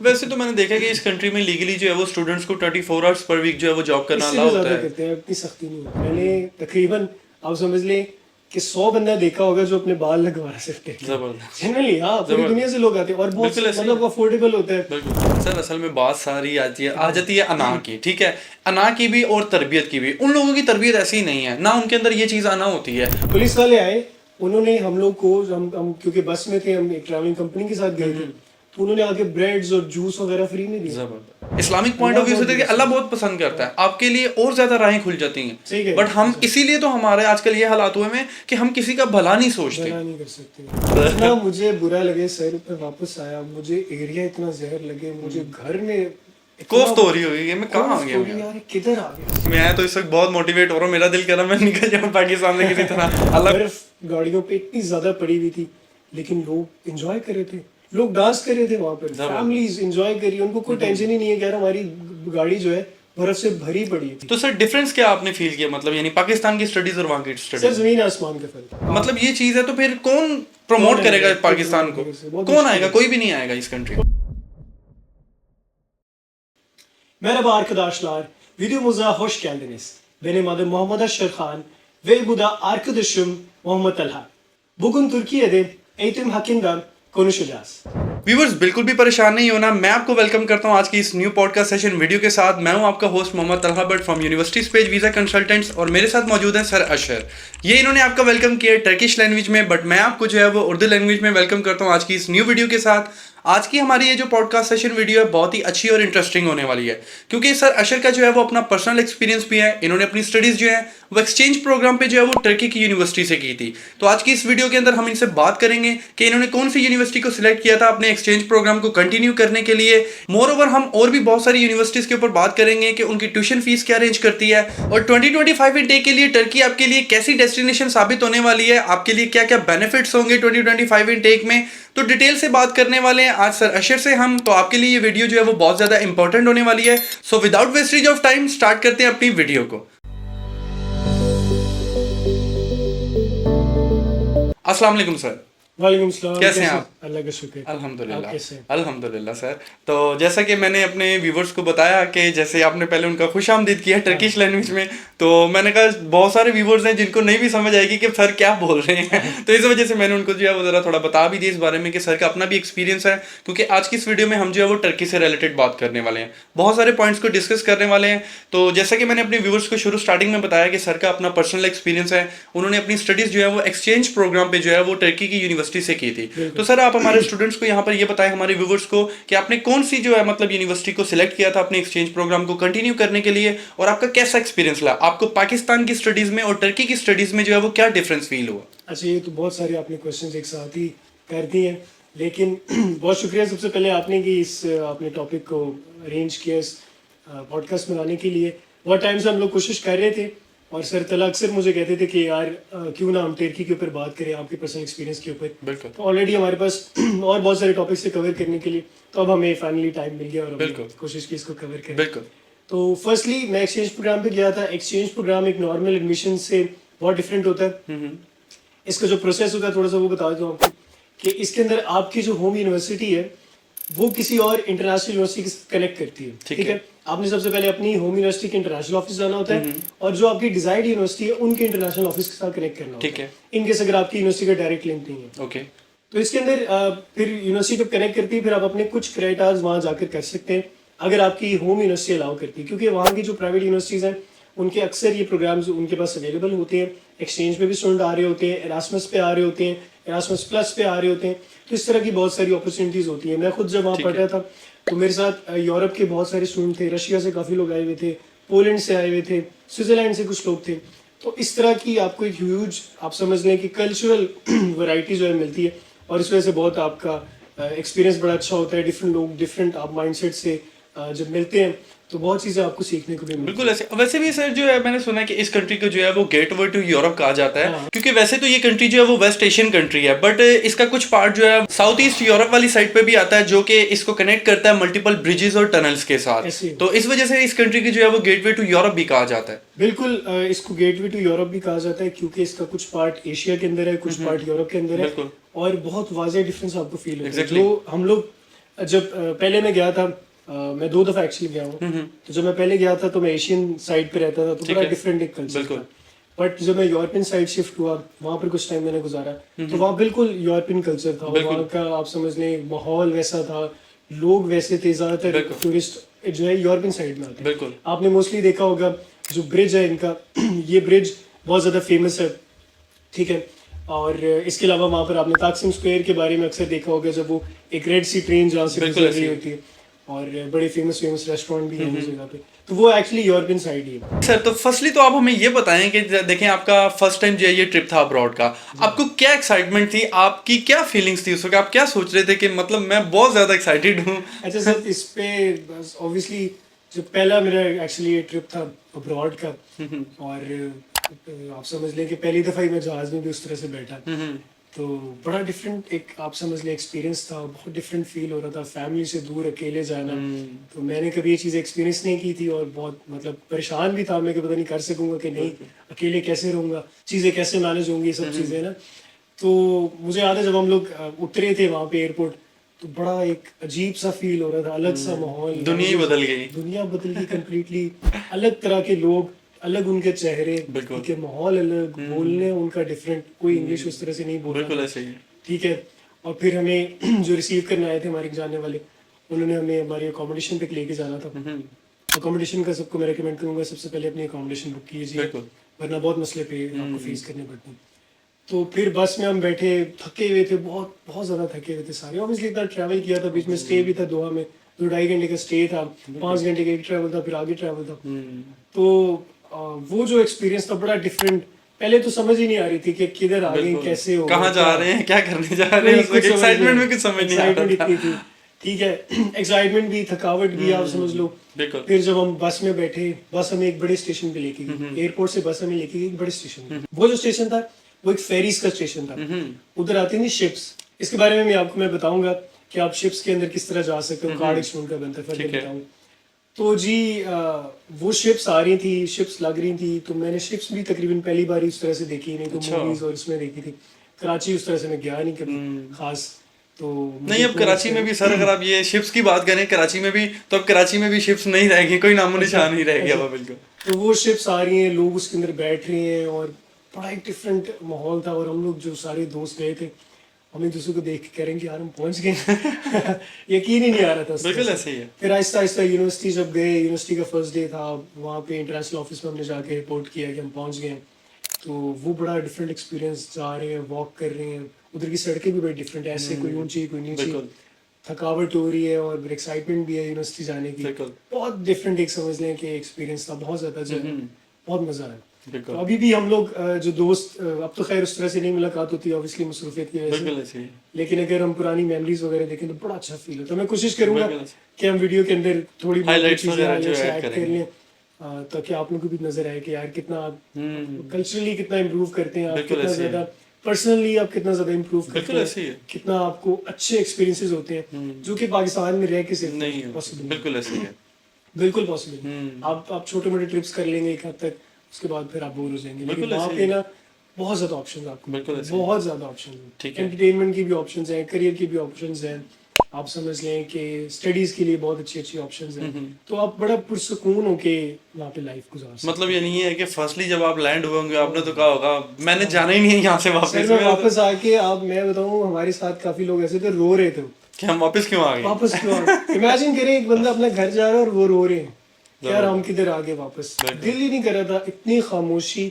वैसे तो मैंने देखा कि इस कंट्री में लीगली जो है वो स्टूडेंट्स को 24 आवर्स पर वीक जो है वो जॉब करना इससे अलाउ भी होता ज्यादा है। करते हैं, इतनी सख्ती नहीं है। मैंने तकरीबन आप समझ लें कि 100 बंदा देखा होगा जो अपने बाल लगवा सकते हैं जबरदस्त। जनरली। हाँ, पूरी दुनिया से लोग आते हैं और बहुत बिल्कुल ऐसे ही मतलब अफोर्डेबल होता है। बिल्कुल सर, असल में बात सारी आ जाती है अना की, ठीक है, अना की भी और तरबियत की भी। उन लोगों की तरबियत ऐसी नहीं है ना, उनके अंदर ये चीज़ आना होती है। पुलिस वाले आए, उन्होंने हम लोग को, हम क्योंकि बस में थे, हम एक ट्रैवलिंग कंपनी के साथ गए थे, तो उन्होंने आके ब्रेड्स और जूस वगैरह फ्री में दिए। जबरदस्त। इस्लामिक पॉइंट ऑफ व्यू से देखिए अल्लाह बहुत पसंद करता है, आपके लिए और ज्यादा राहें खुल जाती ठीक हैं। है, बट हम इसीलिए तो हमारे आजकल ये हालात हुए हैं कि हम किसी का भला नहीं सोचते। भला नहीं कर सकते। इतना मुझे बुरा लगे, सर पे वापस आया, मुझे एरिया इतना जहर लगे, मुझे घर में कोफ्त हो रही होगी, मैं कहाँ आ गया हूँ यार? यार, किधर आ गया। मैं तो इस वक्त बहुत मोटिवेट हो रहा हूँ, मेरा दिल कर रहा है मैं निकल जाऊँ पाकिस्तान से किसी तरह। अल्लाह बर्फ गाड़ियों पे इतनी ज्यादा पड़ी हुई थी, लेकिन लोग एंजॉय कर रहे थे, लोग डांस कर रहे थे वहां पर, फैमिलीज एंजॉय कर रही है, उनको कोई टेंशन ही नहीं है कि यार हमारी गाड़ी जो है बर्फ से भरी पड़ी थी। तो सर डिफरेंस क्या आपने फील किया, मतलब यानी पाकिस्तान की स्टडीज और वहाँ की सर स्टडीज? जमीन आसमान का फर्क। मतलब ये चीज है, तो फिर कौन प्रमोट कौन करेगा आएगा? पाकिस्तान को? बहुत कौन मुश्किल आएगा? है। कोई भी नहीं आएगा इस कंट्री में। Merhaba arkadaşlar, videomuza hoş geldiniz. Benim adım Muhammed Aşır Khan ve bu da arkadaşım Muhammed Talha. Bugün Türkiye'de eğitim hakkında konuşacağız. Viewers बिल्कुल भी परेशान नहीं होना, मैं आपको वेलकम करता हूं आज की इस न्यू पॉडकास्ट सेशन वीडियो के साथ। मैं हूं आपका host Mohammad Talha Bhat from university स्पेज वीज़ा कंसल्टेंट्स, और मेरे साथ मौजूद हैं सर अशर। ये इन्होंने आपका वेलकम किया है टर्किश लैंग्वेज में, बट मैं आपको जो है वो उर्दू लैंग्वेज में वेलकम करता हूं आज की इस न्यू वीडियो के साथ। आज की हमारी ये जो पॉडकास्ट सेशन वीडियो है बहुत ही अच्छी और इंटरेस्टिंग होने वाली है, क्योंकि सर अशर का जो है वो अपना पर्सनल एक्सपीरियंस भी है। इन्होंने अपनी स्टडीज़ जो है वो एक्सचेंज प्रोग्राम पे जो है वो टर्की की यूनिवर्सिटी से की थी। तो आज की इस वीडियो के अंदर हम इनसे बात करेंगे कि इन्होंने कौन सी यूनिवर्सिटी को सिलेक्ट किया था अपने एक्सचेंज प्रोग्राम को कंटिन्यू करने के लिए। मोर ओवर हम और भी बहुत सारी यूनिवर्सिटीज़ के ऊपर बात करेंगे कि उनकी ट्यूशन फीस क्या रेंज करती है, और 2025 इनटेक के लिए टर्की आपके लिए कैसी डेस्टिनेशन साबित होने वाली है, आपके लिए क्या क्या बेनिफिट्स होंगे 2025 इनटेक में। तो डिटेल से बात करने वाले हैं आज सर अशर से हम। तो आपके लिए ये वीडियो जो है वो बहुत ज़्यादा इंपॉर्टेंट होने वाली है। So without wastage of time start करते हैं अपनी वीडियो को। अस्सलाम वालेकुम सर। वालेकुम सलाम। कैसे हैं आप? अल्लाह का शुक्र। अल्हम्दुलिल्लाह, कैसे? अल्हम्दुलिल्लाह सर। तो जैसा कि मैंने अपने व्यूवर्स को बताया कि जैसे आपने पहले उनका खुशामदीद किया टर्किश लैंग्वेज में, तो मैंने कहा बहुत सारे व्यूवर्स हैं जिनको नहीं भी समझ आएगी कि सर क्या बोल रहे हैं। तो इस वजह से मैंने उनको जो है वो ज़रा थोड़ा बता भी दिया इस बारे में कि सर का अपना भी एक्सपीरियंस है, क्योंकि आज की इस वीडियो में हम जो है वो टर्की से रिलेटेड बात करने वाले हैं, बहुत सारे पॉइंट्स को डिस्कस करने वाले हैं। तो जैसा कि मैंने अपने व्यूवर्स को शुरू स्टार्टिंग में बताया कि सर का अपना पर्सनल एक्सपीरियंस है, उन्होंने अपनी स्टडीज़ जो है वो एक्सचेंज प्रोग्राम पे जो है वो टर्की की यूनिवर्सिटी से की थी। तो सर आप हमारे स्टूडेंट्स को यहाँ पर ये बताएं, हमारे व्यूवर्स को, कि आपने कौन सी जो है मतलब यूनिवर्सिटी को सिलेक्ट किया था अपने एक्सचेंज प्रोग्राम को कंटिन्यू करने के लिए, और आपका कैसा एक्सपीरियंस रहा, आपको पाकिस्तान की स्टडीज में और टर्की की स्टडीज में जो है वो क्या डिफरेंस फील हुआ? अच्छा, ये तो बहुत सारे आपने क्वेश्चंस एक साथ ही कर दिए हैं, लेकिन बहुत शुक्रिया सबसे पहले आपने कि इस आपने टॉपिक को अरेंज किया इस पॉडकास्ट बनाने के लिए। बहुत टाइम से हम लोग कोशिश कर रहे थे, और सर तला अक्सर मुझे कहते थे कि यार क्यों ना हम टर्की के ऊपर बात करें, आपके पर्सनल एक्सपीरियंस के ऊपर। बिल्कुल। तो ऑलरेडी हमारे पास और बहुत सारे टॉपिक्स से कवर करने के लिए, तो अब हमें फाइनली टाइम मिल गया और हमने कोशिश की इसको कवर करें। बिल्कुल। तो फर्स्टली मैं एक्सचेंज प्रोग्राम पे गया था। एक्सचेंज प्रोग्राम एक नॉर्मल एडमिशन से बहुत डिफरेंट होता है। इसका जो प्रोसेस होता है थोड़ा सा वो बता दूँ आपको, कि इसके अंदर आपकी जो होम यूनिवर्सिटी है वो किसी और इंटरनेशनल यूनिवर्सिटी के साथ कनेक्ट करती है। ठीक है, आपने सबसे पहले अपनी होम यूनिवर्सिटी के इंटरनेशनल ऑफिस जाना होता है, और जो आपकी डिजायर्ड यूनिवर्सिटी है उनके इंटरनेशनल ऑफिस के साथ कनेक्ट करना होता है। ठीक है। इनकेस अगर आपकी यूनिवर्सिटी का डायरेक्ट लिंक नहीं है, ओके। तो इसके अंदर फिर यूनिवर्सिटी जब कनेक्ट करती है, फिर आप अपने कुछ क्रेडिटार्स वहाँ जाकर कर सकते हैं, अगर आपकी होम यूनिवर्सिटी अलाउ करती है, क्योंकि वहाँ की जो प्राइवेट यूनिवर्सिटीज़ हैं उनके अक्सर ये प्रोग्राम्स उनके पास अवेलेबल होते हैं। एक्सचेंज पे भी स्टूडेंट आ रहे होते हैं, एरास्मस पे आ रहे होते हैं, एरास्मस प्लस पे आ रहे होते हैं, तो इस तरह की बहुत सारी अपॉर्चुनिटीज़ होती हैं। मैं खुद जब वहाँ पढ़ रहा था तो मेरे साथ यूरोप के बहुत सारे स्टूडेंट थे, रशिया से काफ़ी लोग आए हुए थे, पोलैंड से आए हुए थे, स्विट्ज़रलैंड से कुछ लोग थे। तो इस तरह की आपको एक ह्यूज, आप समझ लें कि कल्चरल वैरायटी जो है मिलती है, और इस वजह से बहुत आपका एक्सपीरियंस बड़ा अच्छा होता है। डिफरेंट लोग डिफरेंट आप माइंडसेट से जब मिलते हैं तो बहुत चीज़ें आपको सीखने को भी मिलती बिल्कुल ऐसे। वैसे भी सर जो है मैंने सुना है कि इस कंट्री को जो है वो गेटवे टू यूरोप कहा जाता है, क्योंकि वैसे तो ये कंट्री जो है वो वेस्ट एशियन कंट्री है, बट इसका कुछ पार्ट जो है साउथ ईस्ट यूरोप वाली साइड पे भी आता है, जो कि इसको कनेक्ट करता है मल्टीपल ब्रिजेस और टनल्स के साथ। तो इस वजह से इस कंट्री की जो है वो गेटवे टू यूरोप भी कहा जाता है। बिल्कुल, इसको गेटवे टू यूरोप भी कहा जाता है, क्योंकि इसका कुछ पार्ट एशिया के अंदर है, कुछ पार्ट यूरोप के अंदर है, और बहुत वाज़ेह डिफरेंस आपको फील होता है। जो हम लोग जब पहले मैं गया था, मैं 2 दफ़ा एक्चुअली गया हूँ। तो जब मैं पहले गया था तो मैं एशियन साइड पे रहता था, तो ठीक बड़ा है। डिफरेंट एक कल्चर बिल्कुल। था। बट जब मैं यूरोपियन साइड शिफ्ट हुआ, वहाँ पर कुछ टाइम मैंने गुजारा, तो वहाँ बिल्कुल यूरोपियन कल्चर था। और बिल्कुल। वहाँ का आप समझ लें माहौल वैसा था, लोग वैसे थे, ज़्यादातर बिल्कुल। टूरिस्ट जो है यूरोपियन साइड में आते हैं। बिल्कुल। आपने मोस्टली देखा होगा जो ब्रिज है इनका ये ब्रिज बहुत ज़्यादा फेमस है, ठीक है। और इसके अलावा वहाँ पर आपने ताकसिम स्क्वायर के बारे में अक्सर देखा होगा, जब वो एक रेड सी ट्रेन जहाँ से बिल्कुल गुजर ऐसे रही ही। होती है, और बड़े फेमस फेमस रेस्टोरेंट भी हैं उस जगह पे, तो वो एक्चुअली यूरोपियन साइड ही है। सर तो फर्स्टली तो आप हमें ये बताएं कि देखें आपका फर्स्ट टाइम जो है ये ट्रिप था अब्रॉड का, आपको क्या एक्साइटमेंट थी, आपकी क्या फीलिंग्स थी उस वक्त, आप क्या सोच रहे थे कि मतलब मैं बहुत ज्यादा एक्साइटेड हूँ? अच्छा सर, इस पे बस ऑब्वियसली जो पहला मेरा एक्चुअली ये ट्रिप था अब्रॉड का, और आप समझ लें कि पहली दफ़ा ही मैं जहाज़ में भी उस तरह से बैठा, तो बड़ा डिफरेंट एक आप समझ लें एक्सपीरियंस था। बहुत डिफरेंट फील हो रहा था, फैमिली से दूर अकेले जाना। तो मैंने कभी ये चीज़ एक्सपीरियंस नहीं की थी, और बहुत मतलब परेशान भी था मैं कि पता नहीं कर सकूंगा कि नहीं, अकेले कैसे रहूँगा, चीज़ें कैसे मैनेज होंगी, सब चीज़ें ना। तो मुझे याद है जब हम लोग उतरे थे वहाँ पे एयरपोर्ट, तो बड़ा एक अजीब सा फील हो रहा था, अलग सा माहौल, दुनिया ही बदल गई। दुनिया बदल गई कम्प्लीटली। अलग तरह के लोग, अलग उनके चेहरे, बिल्कुल। ठीक है, माहौल अलग, बोलने उनका डिफरेंट, कोई इंग्लिश उस तरह से नहीं बोल बिल्कुल रहा ऐसे ही। ठीक है। और फिर हमें जो रिसीव करने आए थे हमारे जाने वाले, उन्होंने हमें हमारी अकोमोडेशन पे लेके जाना था। अकोमोडेशन का सबको मैं रिकमेंड करूंगा, सबसे पहले अपनी अकोमोडेशन बुक कीजिए, बिल्कुल। वरना बहुत मसले पे आपको फेस करने पड़ते हैं। तो फिर बस में हम बैठे, थके हुए थे, बहुत बहुत ज़्यादा थके हुए थे सारे। ऑब्वियसली इतना ट्रैवल किया था, बीच में स्टे भी था दोहा में, 2-2.5 घंटे का स्टे था, 5 घंटे का एक ट्रैवल था, फिर आगे ट्रैवल था। तो वो जो एक्सपीरियंस था बड़ा डिफरेंट। पहले तो समझ ही नहीं आ रही थी कि किधर आ गए, बिल्कुल। कैसे हो कहाँ गए, जा क्या रहे हैं, क्या करने जा रहे हैं, कोई उस कुछ वक्त समझ एक्साइटमेंट नहीं, में कुछ समझ नहीं आ एक्साइटमेंट रहा इतनी था। थी, ठीक है। एक्साइटमेंट भी, थकावट भी, आप समझ लो। बिल्कुल। फिर जब हम बस में बैठे, बस हमें एक बड़े स्टेशन पे लेके गई, एयरपोर्ट से बस हमें लेके गई एक बड़े स्टेशन पे। वो जो स्टेशन था वो एक फेरीज का स्टेशन था, उधर आती थी शिप्स। इसके बारे में मैं बताऊंगा कि आप शिप्स के अंदर किस तरह जा सकते हो, कार्ड एक्सचेंज का बनता है, फिर ठीक है। बताऊँ। तो जी वो शिप्स आ रही थी, शिप्स लग रही थी, तो मैंने शिप्स भी तकरीबन पहली बार इस तरह से देखी, नहीं तो अच्छा। मूवीज और इसमें देखी थी। कराची उस तरह से मैं गया नहीं कभी खास। तो नहीं, अब कराची में भी सर अगर आप ये शिप्स की बात करें कराची में भी, तो अब कराची में भी शिप्स नहीं रहेगी, कोई नामो निशान नहीं रह गया अच्छा। अब बिल्कुल। तो वो शिप्स आ रही हैं, लोग उसके अंदर बैठ रहे हैं, और बड़ा एक डिफरेंट माहौल था। और हम लोग जो सारे दोस्त गए थे, हम एक दूसरे को देख के कह रहे हैं कि यार हम पहुंच गए यकीन ही नहीं आ रहा था उस तरह बिल्कुल से। ऐसे ही है। फिर आहिस्ता आहिस्ता यूनिवर्सिटी जब गए, यूनिवर्सिटी का फर्स्ट डे था, वहाँ पे इंटरनेशनल ऑफिस में हमने जाके रिपोर्ट किया कि हम पहुंच गए हैं। तो वो बड़ा डिफरेंट एक्सपीरियंस, जा रहे हैं, वॉक कर रहे हैं, उधर की सड़कें भी बड़ी डिफरेंट है, ऐसे कोई ऊंची कोई नीची, बिल्कुल। थकावट हो रही है और एक्साइटमेंट भी है यूनिवर्सिटी जाने की। बिल्कुल। बहुत डिफरेंट एक समझ लें कि एक्सपीरियंस था, बहुत ज़्यादा जो है, बहुत मज़ा आया। बिल्कुल। तो अभी भी हम लोग जो दोस्त, अब तो खैर उस तरह से नहीं मुलाकात होती ऑब्वियसली मसरूफियत की वजह से, बिल्कुल ऐसे ही है। लेकिन अगर हम पुरानी मेमोरीज वगैरह देखें तो बड़ा अच्छा फील होता है। मैं कोशिश करूंगा बिल्कुल ऐसे। कि हम वीडियो के अंदर थोड़ी बहुत Highlights चीज़ें वगैरह जो highlights add ऐड कर करेंगे। लें, ताकि आप लोगों को भी नजर आए कि यार कितना कल्चरली कितना इम्प्रूव करते हैं आप, बिल्कुल कितना ऐसे ही है। ज़्यादा पर्सनली आप कितना ज़्यादा इम्प्रूव करते बिल्कुल हैं, ऐसे ही है। कितना आपको अच्छे एक्सपीरियंसेस होते हैं जो कि पाकिस्तान में रह के सिर्फ नहीं है, पॉसिबल बिल्कुल ऐसे ही है। बिल्कुल पॉसिबल। आप छोटे मोटे ट्रिप्स कर लेंगे एक हद तक, उसके बाद फिर आप बोर हो जाएंगे। लेकिन बिल्कुल वहाँ ऐसे पे ही ना बहुत ज़्यादा ऑप्शन आपको, बिल्कुल ऐसे ही। बहुत ज़्यादा ऑप्शन ठीक है। एंटरटेनमेंट की भी ऑप्शन हैं, करियर की भी ऑप्शन हैं, आप समझ लें कि स्टडीज़ के लिए बहुत अच्छी अच्छी ऑप्शन हैं। तो आप बड़ा पुरसकून होके वहाँ पे लाइफ गुजार सकते मतलब ये नहीं है कि फर्स्टली जब आप लैंड हुए होंगे आपने तो कहा होगा मैंने जाना ही नहीं है यहाँ से हैं। वापस। सर मैं वापस आके, आप मैं बताऊँ, हमारे साथ काफ़ी लोग ऐसे थे, रो रहे थे कि हम वापस क्यों आ गए। वापस क्यों इमेजिन करें एक बंदा अपना घर जा रहा है और वो रो रहे हैं कि यार हम किधर आ गए वापस। बिल्कुल। दिल ही नहीं कर रहा था, इतनी खामोशी।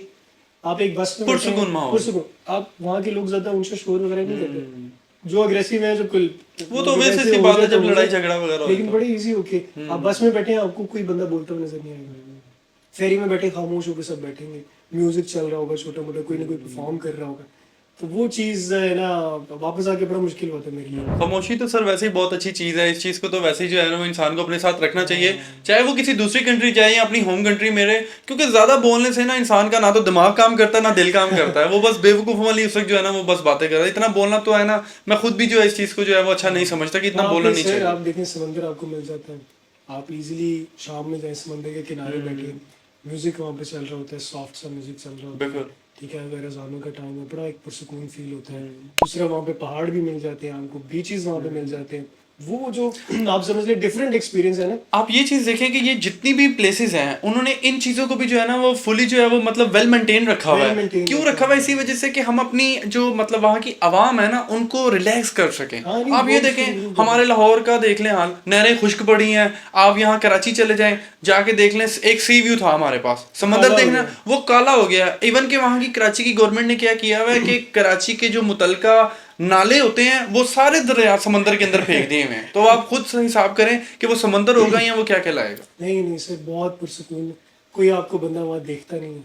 आप एक बस में बैठे हैं, पुरसुकून माहौल। पुरसुकून। आप वहाँ के लोग ज्यादा उनसे शोर वगैरह नहीं करते, जो अग्रेसिव है, जो कुल वो तो वैसे सी बात है जब लड़ाई झगड़ा वगैरह हो लेकिन बड़े इजी होके आप बस में बैठे हैं, आपको कोई बंदा बोलता हुआ नजर नहीं आएगा। फेरी में बैठे खामोश होकर सब बैठेंगे, म्यूजिक चल रहा होगा छोटा मोटा, कोई ना कोई परफॉर्म कर रहा होगा। तो वो चीज़ है ना, वापस आके बड़ा मुश्किल होता है मेरे लिए। खामोशी तो सर वैसे ही बहुत अच्छी चीज़ है, इस चीज़ को तो वैसे ही जो है ना वो इंसान को अपने साथ रखना चाहिए, चाहे वो किसी दूसरी कंट्री जाए या अपनी होम कंट्री में रहे, क्योंकि ज़्यादा बोलने से ना इंसान का ना तो दिमाग काम करता है ना दिल काम करता है, वो बस बेवकूफ़ वाली उस वक्त जो है ना वो बस बातें कर रहा है। इतना बोलना तो है ना, मैं खुद भी जो है इस चीज़ को जो है वो अच्छा नहीं समझता कि इतना वहाँ बोलना पे नहीं सर चाहिए। आप देखें समंदर आपको मिल जाता है, आप इजीली शाम में जाए समंदर के किनारे बैठे, म्यूजिक वहाँ पे चल रहा होता है, सॉफ्ट सा म्यूजिक चल रहा होता है, बिल्कुल। ठीक है, अगर अजानों का टाइम है, बड़ा एक पुरसुकून फील होता है। दूसरा वहाँ पे पहाड़ भी मिल जाते हैं आपको, बीचेस वहाँ पे मिल जाते हैं, वो जो आप समझ ले डिफरेंट एक्सपीरियंस है ना। आप ये चीज देखें कि ये जितनी भी प्लेसेस हैं उन्होंने इन चीजों को भी जो है ना वो फुली जो है वो मतलब वेल मेंटेन रखा हुआ Well है। maintained क्यों रखा रखा हुआ है? हुआ इसी वजह से कि हम अपनी जो मतलब वहाँ की आवाम है ना उनको रिलैक्स कर सकें। हाँ, नहीं, आप ये वो देखें बिल्कुल हमारे लाहौर का देख लें हाल, नहरें खुश्क पड़ी हैं। आप यहाँ कराची चले जाएं, जाके देख लें, एक सी व्यू था हमारे पास, समंदर काला हो देखना गया। वो काला हो गया। इवन के वहाँ की कराची की गवर्नमेंट ने क्या किया हुआ है कि कराची के जो मुतलका नाले होते हैं वो सारे दरिया समंदर के अंदर फेंक दिए हुए हैं। तो आप खुद से हिसाब करें कि वो समंदर होगा या वो क्या कहलाएगा। नहीं नहीं सर, बहुत पुरसकून। कोई आपको बंदा वहाँ देखता नहीं है,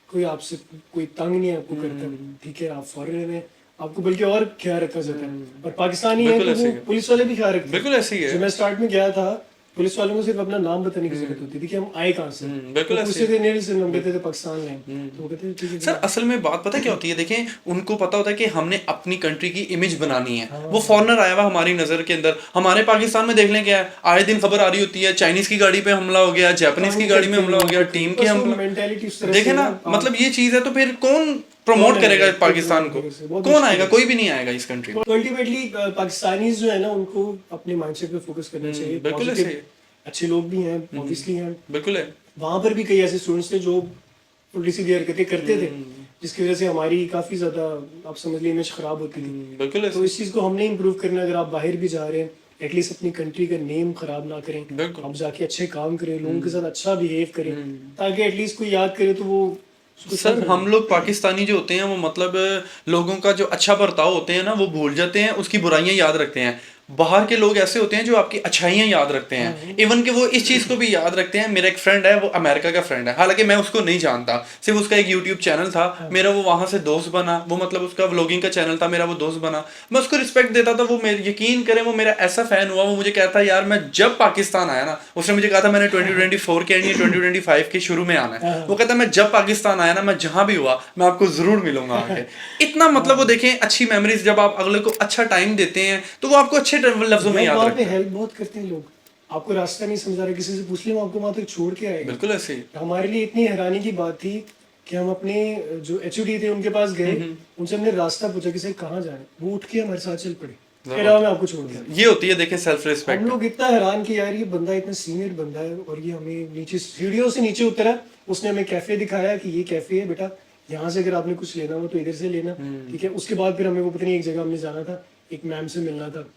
कोई आपसे कोई तंग नहीं आपको करता, ठीक है। आप फॉरेनर हैं, आपको बल्कि और ख्याल रखा जाता है। और पाकिस्तानी है बिल्कुल तो ऐसे वो ही है। पुलिस वाले भी ख्याल रखते हैं। बिल्कुल ऐसे ही है। जब मैं स्टार्ट में गया था, पुलिस वालों को सिर्फ अपना नाम बताने की जरूरत होती थी कि हम आए कहाँ से। बिल्कुल तो ऐसे पूछते थे नहीं सर हम कहते थे पाकिस्तान में। तो वो कहते थे ठीक है सर असल में बात पता क्या होती है, देखें उनको पता होता है कि हमने अपनी कंट्री की इमेज बनानी है। वो फॉरेनर आया हुआ हमारी नजर के अंदर, हमारे पाकिस्तान में देख लें क्या है, आए दिन खबर आ रही होती है चाइनीज की गाड़ी पे हमला हो गया, जापानीज की गाड़ी में हमला हो गया, टीम की हमला। मेंटालिटी उस तरह देखे से ना, मतलब ये चीज है तो फिर कौन प्रमोट करेगा इस पाकिस्तान को? कौन आएगा? कोई भी नहीं आएगा इस कंट्री में। तो अल्टीमेटली पाकिस्तानीज जो है ना उनको अपने माइंडसेट पे फोकस करना चाहिए। बिल्कुल Positive, ऐसे ही। अच्छे लोग भी हैं ऑब्वियसली हैं। बिल्कुल है। वहां पर भी कई ऐसे स्टूडेंट्स थे जो उल्टी सीधी हरकतें करते थे, जिसकी वजह से हमारी काफी ज्यादा आप समझ लीजिए इमेज खराब होती थी। बिल्कुल तो इस चीज को हमने इम्प्रूव करना है। अगर आप बाहर भी जा रहे हैं, एटलीस्ट अपनी कंट्री का नेम खराब ना करें। बिल्कुल। आप जाके अच्छे काम करें, लोगों के साथ अच्छा बिहेव करें, ताकि एटलीस्ट कोई याद करे तो वो उसको सर हम लोग पाकिस्तानी जो होते हैं वो मतलब लोगों का जो अच्छा बर्ताव होते हैं ना वो भूल जाते हैं, उसकी बुराइयां याद रखते हैं। बाहर के लोग ऐसे होते हैं जो आपकी अच्छाइयां याद रखते हैं, इवन कि वो इस चीज को भी याद रखते हैं। मेरा एक फ्रेंड है, वो अमेरिका का फ्रेंड है, हालांकि मैं उसको नहीं जानता, सिर्फ उसका एक यूट्यूब चैनल था मेरा, वो वहां से दोस्त बना। वो मतलब उसका व्लॉगिंग का चैनल था, मेरा वो दोस्त बना। मैं उसको रिस्पेक्ट देता था, वो मेरे यकीन करें वो मेरा ऐसा फैन हुआ। वो मुझे कहता यार मैं जब पाकिस्तान आया ना, उसने मुझे कहा था मैंने 2024 के नहीं 2025 के शुरू में आना है। वो कहता मैं जब पाकिस्तान आया ना, मैं जहां भी हुआ मैं आपको जरूर मिलूंगा आके। इतना मतलब वो देखें अच्छी मेमोरीज, जब आप अगले को अच्छा टाइम देते हैं तो वो आपको अच्छे लफ्जों में याद वहाँ पे रखते हैं। हेल्प बहुत करते हैं लोग। आपको रास्ता नहीं समझ आ रहा, किसी से पूछ लिया वो आपको वहां तक छोड़ के आएगा। बिल्कुल ऐसे ही। हमारे लिए इतनी हैरानी की बात थी कि हम अपने जो एचओडी थे उनके पास गए, उनसे हमने रास्ता पूछा कि सर कहाँ जाना है, वो उठ के हमारे साथ चल पड़े, कह रहा मैं आपको छोड़ दिया। ये होती है देखें सेल्फ हम रिस्पेक्ट। लोग इतना हैरान कि यार ये बंदा इतना सीनियर बंदा है और ये हमें नीचे सीढ़ियों से नीचे उतरा, उसने हमें कैफे दिखाया कि ये कैफे है बेटा, यहाँ से अगर आपने कुछ लेना हो तो इधर से लेना, ठीक है। उसके बाद फिर हमें वो पता नहीं एक जगह हमने जाना था, एक मैम से मिलना था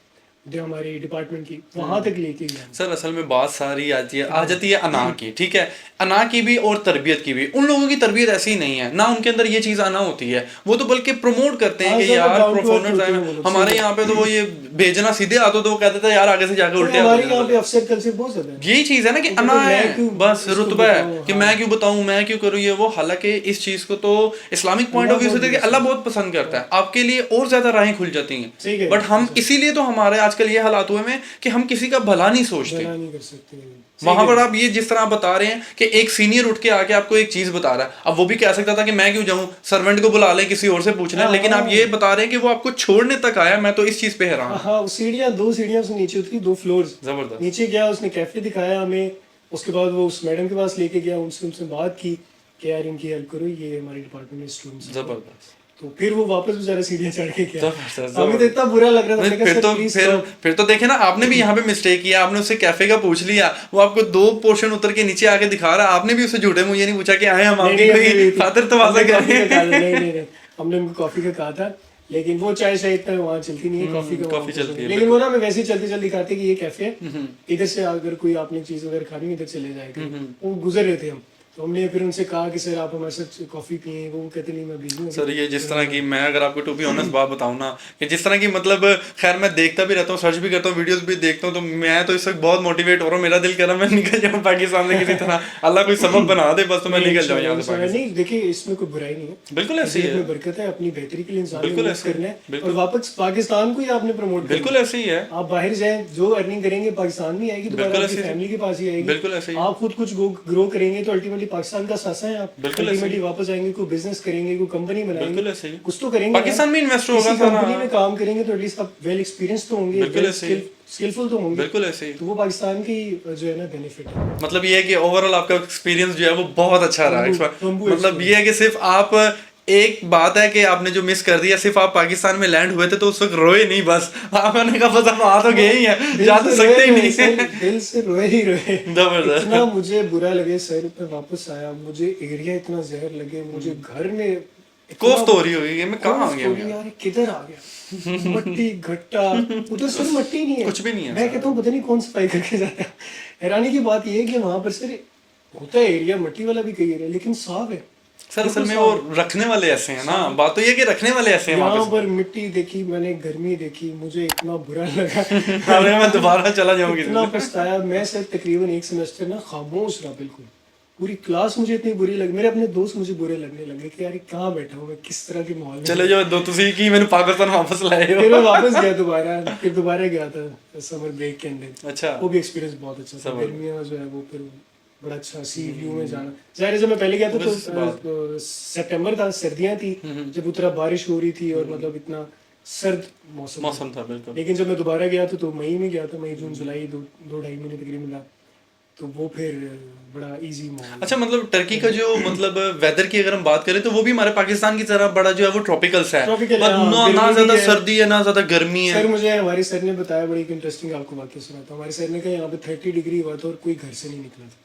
जो हमारे डिपार्टमेंट की, वहां तक लेके गया। सर असल में बात सारी आ जाती है अना की, ठीक है, अना की भी और तरबियत की भी। उन लोगों की तरबियत ऐसी ही नहीं है ना, उनके अंदर ये चीज आना होती है। वो तो बल्कि प्रमोट करते हैं हाँ, कि सब यार down to earth परफॉर्मेंस होते हैं आए। वो लोग, हमारे सीधे। यहाँ पे तो वो ये भेजना सीधे आता तो वो कहते थे यार आगे से जाकर उल्टे हमारे आओ। यहाँ पे अफसर कल्चर बहुत ज्यादा है। यही चीज है ना कि तो अना मैं है, क्यों बस इसको रुतबा है बताऊं, कि हाँ। मैं क्यों बताऊं, मैं क्यों करूं ये वो। हालांकि इस चीज को तो इस्लामिक पॉइंट ऑफ व्यू से देखिए अल्लाह बहुत पसंद करता है, आपके लिए और ज्यादा राहें खुल जाती सही हैं। कह बट हम इसीलिए तो हमारे आजकल ये हालात हुए हैं कि हम किसी का भला नहीं सोचते। भला नहीं कर सकते। वहां पर आप ये जिस तरह बता रहे हैं कि एक सीनियर उठ के आके आपको एक चीज बता रहा है, अब वो भी कह सकता था कि मैं क्यों जाऊं, सर्वेंट को बुला ले, किसी और से पूछ ले, लेकिन आप ये बता रहे हैं कि वो आपको छोड़ने तक आया। मैं तो इस चीज पे हैरान हूं। हाँ वो सीढ़ियाँ, दो सीढ़ियाँ उसने नीचे उतरी, 2 फ्लोर्स जबरदस्त। नीचे गया, उसने कैफे दिखाया हमें। उसके बाद वो उस मैडम के पास लेके गया, उनसे बात की कि यार इनकी हेल्प करो, ये हमारे डिपार्टमेंट में स्टूडेंट्स हैं। जबरदस्त। तो फिर वो वापस बेचारा सीढ़ियाँ चढ़ के गया। जबरदस्त, हमें तो इतना बुरा लग रहा था, मैंने कहा, फिर "सर, तो please फिर stop." फिर तो देखे ना, आपने भी यहाँ पे मिस्टेक किया। आपने उससे कैफे का पूछ लिया, वो आपको 2 पोर्शन उतर के नीचे आके दिखा रहा है। आपने भी उससे झूठे मुझे नहीं पूछा कि आए हम आपकी कोई खातिर तवाज़ा हमने कर कॉफी रहे का कहा था, हैं। नहीं हमने उनको कॉफी का कहा था, लेकिन वो चाय शायद इतना वहाँ चलती नहीं है, कॉफी का कॉफी वहाँ चलती है, लेकिन वो ना हमें वैसे ही चलते चलते दिखाते कि ये कैफे है, इधर से अगर कोई आपने चीज वगैरह खानी है इधर चले जाएगा। वो गुजर रहे थे हम, तो हमने फिर उनसे कहा कि सर आप हमारे साथ कॉफी पिए, वो कहते नहीं मैं बिजी हूँ। सर ये जिस तरह की, मैं अगर आपको टू बी ऑनेस्ट बात बताऊं ना, कि जिस तरह की मतलब, खैर मैं देखता भी रहता हूँ, सर्च भी करता हूँ, वीडियोस भी देखता हूँ, तो मैं तो इस वक्त बहुत मोटिवेट हो रहा हूँ। मेरा दिल कर रहा है मैं निकल जाऊँ पाकिस्तान से किसी तरह, अल्लाह कोई सबब बना दे बस, तो मैं निकल जाऊँ यहाँ से पाकिस्तान। नहीं देखिए इसमें कोई बुराई नहीं है, बिल्कुल ऐसे ही है, इसमें बरकत है, अपनी बेहतरी के लिए इंसान को बिल्कुल मदद ऐसे ही, करना है बिल्कुल। और वापस पाकिस्तान को ही आपने प्रमोट करना है। बिल्कुल ऐसे ही है, आप बाहर जाएं, जो अर्निंग करेंगे पाकिस्तान में आएगी, बिल्कुल दोबारा ऐसे आपकी ही। फैमिली के पास ही आएगी। बिल्कुल ऐसे ही। आप खुद कुछ ग्रो करेंगे तो अल्टीमेटली पाकिस्तान का सासा है आप। बिल्कुल ऐसे ही। अल्टीमेटली वापस आएंगे, कोई बिजनेस करेंगे, कोई कंपनी बिल्कुल बनाएंगे, ऐसे ही। कुछ तो करेंगे। पाकिस्तान में इन्वेस्ट होगा किसी सारा। कंपनी में काम करेंगे तो एटलीस्ट आप वेल एक्सपीरियंस तो होंगे, बिल्कुल ऐसे ही। स्किलफुल तो होंगे। बिल्कुल ऐसे ही। तो वो पाकिस्तान की जो है ना बेनिफिट है। मतलब ये है कि ओवरऑल आपका एक्सपीरियंस जो है वो बहुत अच्छा रहा है। बम्बू मतलब ये है कि सिर्फ आप एक बात है कि आपने जो मिस कर दिया, सिर्फ आप पाकिस्तान में लैंड हुए थे तो उस वक्त रोए नहीं, बस आपने कहा बस अब आ तो गए ही हैं, जा तो सकते ही नहीं। दिल से रोए ही रोए। जबरदस्त। इतना मुझे बुरा लगे, सर पे वापस आया, मुझे एरिया इतना जहर लगे, मुझे घर में कोफ्त हो रही होगी कि मैं कहाँ आ गया हूँ यार, किधर आ गया, मट्टी घट्टा, उधर सर मट्टी नहीं है, कुछ भी नहीं है मैं कहता हूँ पता नहीं कौन सफाई करके जाता है। हैरानी की बात ये है कि वहां पर सर होता है एरिया मट्टी वाला भी कई एरिया, लेकिन साफ है सर। असल में वो रखने वाले ऐसे हैं ना, बात तो ये कि रखने वाले ऐसे हैं। यहाँ पर मिट्टी देखी मैंने, गर्मी देखी, मुझे इतना बुरा लगा। अरे मैं दोबारा चला जाऊंगी। इतना पछताया मैं सर, तकरीबन एक सेमेस्टर ना खामोश रहा बिल्कुल। पूरी क्लास मुझे इतनी बुरी लगी, मेरे अपने दोस्त मुझे बुरे लगने लगे कि यार कहाँ बैठा हूँ मैं, किस तरह के माहौल में। चले जाओ दो तुसी की मैंने पाकिस्तान वापस लाए हो। फिर मैं वापस गया दोबारा, फिर दोबारा गया था समर ब्रेक के अंदर। अच्छा, वो भी एक्सपीरियंस बहुत अच्छा था। गर्मियों में जो है वो फिर बड़ा अच्छा सी व्यू में जाना। जाहिर है जब मैं पहले गया था तो सितंबर था, सर्दियां थी, जब उतरा बारिश हो रही थी और मतलब इतना सर्द मौसम था बिल्कुल। लेकिन जब मैं दोबारा गया था तो मई में गया था, मई जून जुलाई, दो ढाई महीने तकरीबन मिला, तो वो फिर बड़ा इजी माहौल। अच्छा, मतलब टर्की का जो मतलब वेदर की अगर हम बात करें तो वो भी हमारे पाकिस्तान की तरह बड़ा जो है वो ट्रॉपिकल सा है, पर ना ज्यादा सर्दी है ना ज्यादा गर्मी है। सर मुझे हमारे सर ने बताया, बड़ी इंटरेस्टिंग आपको वाकया सुना था। हमारे सर ने कहा यहाँ पे 30 डिग्री हुआ था और कोई घर से नहीं निकला था।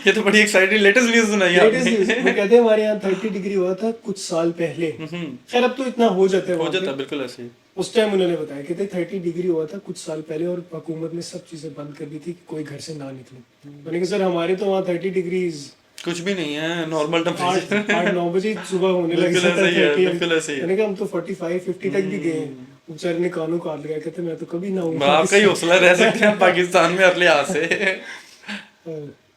ये तो बड़ी एक्साइटिंग लेटेस्ट न्यूज़ सुनाई आपने। वो कहते हैं हमारे यहाँ 30 डिग्री हुआ था कुछ साल पहले। खैर अब तो इतना हो जाता है बिल्कुल ऐसे ही। उस टाइम उन्होंने बताया, कहते 30 डिग्री हुआ था कुछ साल पहले और हुकूमत ने सब चीजें बंद कर दी थी कि कोई घर से ना निकले। मैंने कहा सर हमारे तो वहाँ 30 डिग्री कुछ भी नहीं है, नॉर्मल टेम्परेचर 8-9 बजे सुबह होने लग जाता है। मैंने कहा हम तो 45-50 तक भी गए। बेचारे ने कानों काट लिया, कहते मैं तो कभी ना हूँ। आपका ही हौसला रह सकते हैं पाकिस्तान में हर लिहाज से।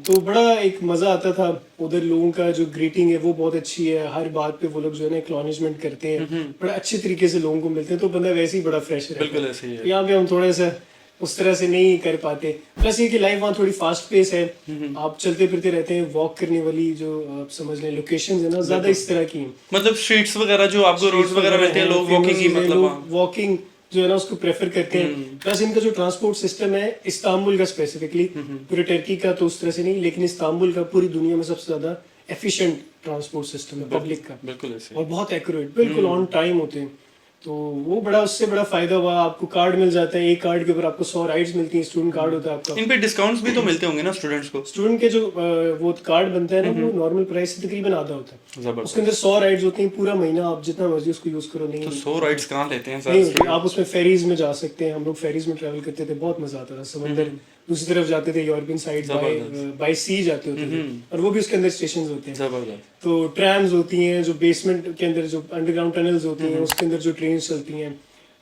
तो बड़ा एक मजा आता था उधर। लोगों का जो ग्रीटिंग है वो बहुत अच्छी है, हर बात पे वो लोग जो है ना एक्नॉलेजमेंट करते हैं, बड़ा अच्छे तरीके से लोगों को मिलते हैं, तो बंदा वैसे ही बड़ा फ्रेश रहता है। बिल्कुल ऐसे ही है। यहाँ पे हम थोड़ा सा उस तरह से नहीं कर पाते। प्लस ये कि लाइफ वहाँ थोड़ी फास्ट पेस है, आप चलते फिरते रहते हैं, वॉक करने वाली जो आप समझ लें लोकेशन है ना ज्यादा इस तरह की, मतलब स्ट्रीट्स वगैरह जो आपको रोड्स वगैरह मिलते हैं, लोग वॉकिंग ही मतलब वॉकिंग जो है ना उसको प्रेफर करते हैं। प्लस इनका जो ट्रांसपोर्ट सिस्टम है इस्तांबुल का स्पेसिफिकली, पूरे टर्की का तो उस तरह से नहीं, लेकिन इस्तांबुल का पूरी दुनिया में सबसे ज्यादा एफिशिएंट ट्रांसपोर्ट सिस्टम है पब्लिक का। बिल्कुल ऐसे और बहुत एक्यूरेट, बिल्कुल ऑन टाइम होते हैं। तो वो बड़ा उससे बड़ा फायदा हुआ, आपको कार्ड मिल जाता है, एक कार्ड के ऊपर आपको 100 राइड्स मिलती हैं, स्टूडेंट कार्ड होता है आपका। इन पे डिस्काउंट्स भी तो मिलते होंगे ना स्टूडेंट्स को? स्टूडेंट के जो वो कार्ड बनता है ना वो नॉर्मल प्राइस से तकरीबन आधा होता है। उसके अंदर 100 राइड्स होती हैं, पूरा महीना आप जितना मर्जी उसको यूज करो। नहीं तो 100 राइड्स कहाँ लेते हैं सर? आप उसमें फेरीज में जा सकते हैं। हम लोग फेरीज में ट्रैवल करते थे, बहुत मजा आता था। समंदर दूसरी तरफ जाते थे, यूरोपियन साइड बाय सी जाते होते थे, और वो भी उसके अंदर स्टेशन होते हैं। तो ट्रैम्स होती हैं जो बेसमेंट के अंदर, जो अंडरग्राउंड टनल्स होती हैं उसके अंदर जो ट्रेन चलती हैं,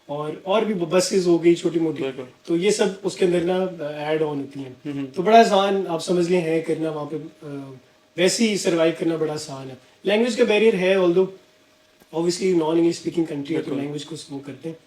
और भी बसेस हो गई छोटी मोटी, तो ये सब उसके अंदर ना ऐड ऑन होती हैं। तो बड़ा आसान आप समझ लें है करना वहाँ पे, वैसे ही सर्वाइव करना बड़ा आसान है। लैंग्वेज का बैरियर है, although obviously non English speaking country है तो लैंग्वेज को वो करते हैं,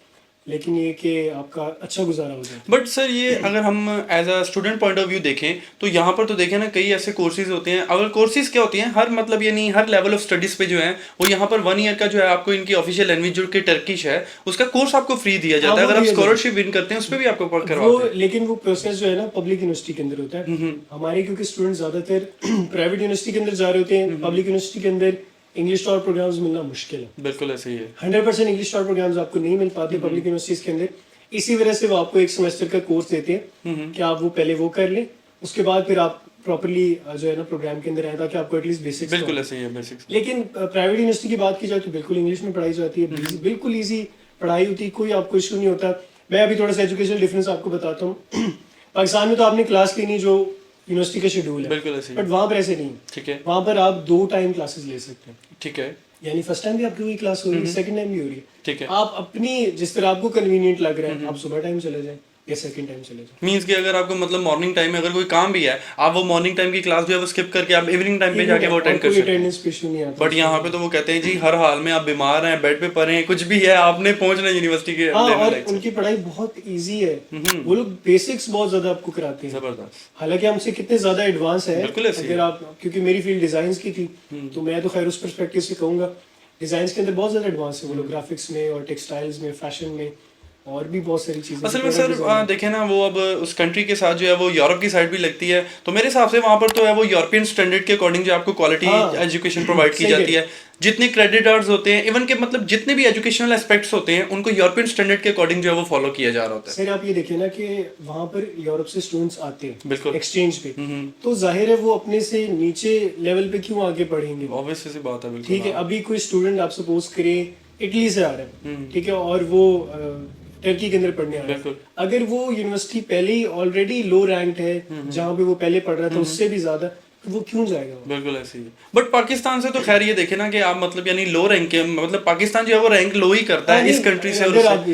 लेकिन ये कि आपका अच्छा गुजारा हो जाए। बट सर ये अगर हम as a student point of view देखें तो यहाँ पर तो देखें ना कई ऐसे कोर्सेज होते हैं। अगर कोर्सेज क्या होती हैं, हर मतलब ये नहीं, हर लेवल ऑफ स्टडीज पे जो है वो यहाँ पर 1 ईयर का जो है आपको इनकी ऑफिशियल लैंग्वेज जो कि टर्किश है उसका कोर्स आपको फ्री दिया जाता है। अगर आप स्कॉलरशिप विन करते हैं उस पर भी आपको करवाते हैं। लेकिन वो प्रोसेस जो है ना पब्लिक यूनिवर्सिटी के अंदर होता है। हमारे क्योंकि स्टूडेंट ज्यादातर प्राइवेट यूनिवर्सिटी के अंदर जा रहे होते हैं, पब्लिक यूनिवर्सिटी के अंदर इंग्लिश टॉर प्रोग्राम्स मिलना मुश्किल है। बिल्कुल ऐसे ही है। 100% इंग्लिश टॉर प्रोग्राम्स आपको नहीं मिल पाते पब्लिक यूनिवर्सिटीज के अंदर। इसी वजह से वो आपको एक सेमेस्टर का कोर्स देते हैं कि आप वो पहले वो कर लें, उसके बाद फिर आप प्रॉपर्ली जो है ना प्रोग्राम के अंदर आए, ताकि आपको एटलीस्ट बेसिक्स। बिल्कुल ऐसे ही है, बेसिक्स। लेकिन प्राइवेट यूनिवर्सिटी की बात की जाए तो बिल्कुल इंग्लिश में पढ़ाई जाती है, बिल्कुल ईजी पढ़ाई होती है, कोई आपको इशू नहीं होता। मैं अभी थोड़ा सा एजुकेशनल डिफरेंस आपको बताता हूँ। पाकिस्तान में तो आपने क्लास लेनी जो यूनिवर्सिटी का शेड्यूल है, बिल्कुल ऐसे ही, बट वहाँ पर ऐसे नहीं। ठीक है, वहाँ पर आप 2 टाइम क्लासेस ले सकते हैं। ठीक है, यानी फर्स्ट टाइम भी आपकी वही क्लास हो रही है, सेकंड टाइम भी हो रही है। ठीक है। आप अपनी जिस तरह आपको कन्वीनियंट लग रहा है, आप सुबह टाइम चले जाएं या सेकंड टाइम चले जाएं। मींस कि अगर आपको मतलब मॉर्निंग टाइम में अगर कोई काम भी है, आप वो मॉर्निंग टाइम की क्लास जो है वो स्किप करके आप इवनिंग टाइम पे जाके वो अटेंड कर सकते हैं। अटेंडेंस पे इशू नहीं आता। बट यहाँ पे तो वो कहते हैं जी हर हाल में आप बीमार हैं, बेड पे पड़े हैं, कुछ भी है, आपने पहुंचना यूनिवर्सिटी के और उनकी पढ़ाई बहुत इजी है। वो लोग बेसिक्स बहुत ज्यादा आपको कराते हैं। जबरदस्त। हालांकि हमसे कितने ज्यादा एडवांस है। बिल्कुल ऐसे ही। अगर आप, क्योंकि मेरी फील्ड डिजाइन की थी, तो मैं तो खैर उस पर्सपेक्टिव से कहूंगा डिजाइन के अंदर बहुत ज्यादा एडवांस है वो लोग, ग्राफिक्स में और टेक्सटाइल्स में, फैशन में। और भी बहुत सारी चीज़ें। असल में सर देखें ना, वो अब उस कंट्री के साथ जो है वो यूरोप की साइड भी लगती है, तो मेरे हिसाब से वहाँ पर तो है वो यूरोपियन स्टैंडर्ड के अकॉर्डिंग जो आपको क्वालिटी एजुकेशन प्रोवाइड की जाती है। जितने क्रेडिट आवर्स होते हैं, इवन के मतलब जितने भी एजुकेशनल एस्पेक्ट्स होते हैं, उनको यूरोपियन स्टैंडर्ड के अकॉर्डिंग जो है वो फॉलो किया जा रहा होता है। सर आप ये देखिए ना कि वहाँ पर यूरोप से स्टूडेंट्स आते हैं बिल्कुल एक्सचेंज पे, तो जाहिर है वो अपने से नीचे लेवल पे क्यों आगे पढ़ेंगे। ऑब्वियस सी बात है, बिल्कुल। ठीक है, अभी कोई स्टूडेंट आप सपोज करें इटली से आ रहा है, ठीक है, और वो टर्की के अंदर पढ़ने आ रहा है, अगर वो यूनिवर्सिटी पहले ही ऑलरेडी लो रैंक है जहाँ पे वो पहले पढ़ रहा था उससे भी ज्यादा, तो वो क्यों जाएगा। बिल्कुल ऐसे ही। बट पाकिस्तान से तो खैर ये देखे ना कि आप मतलब यानी लो रैंक के, मतलब पाकिस्तान जो है वो रैंक लो ही करता है इस कंट्री से। अगर आप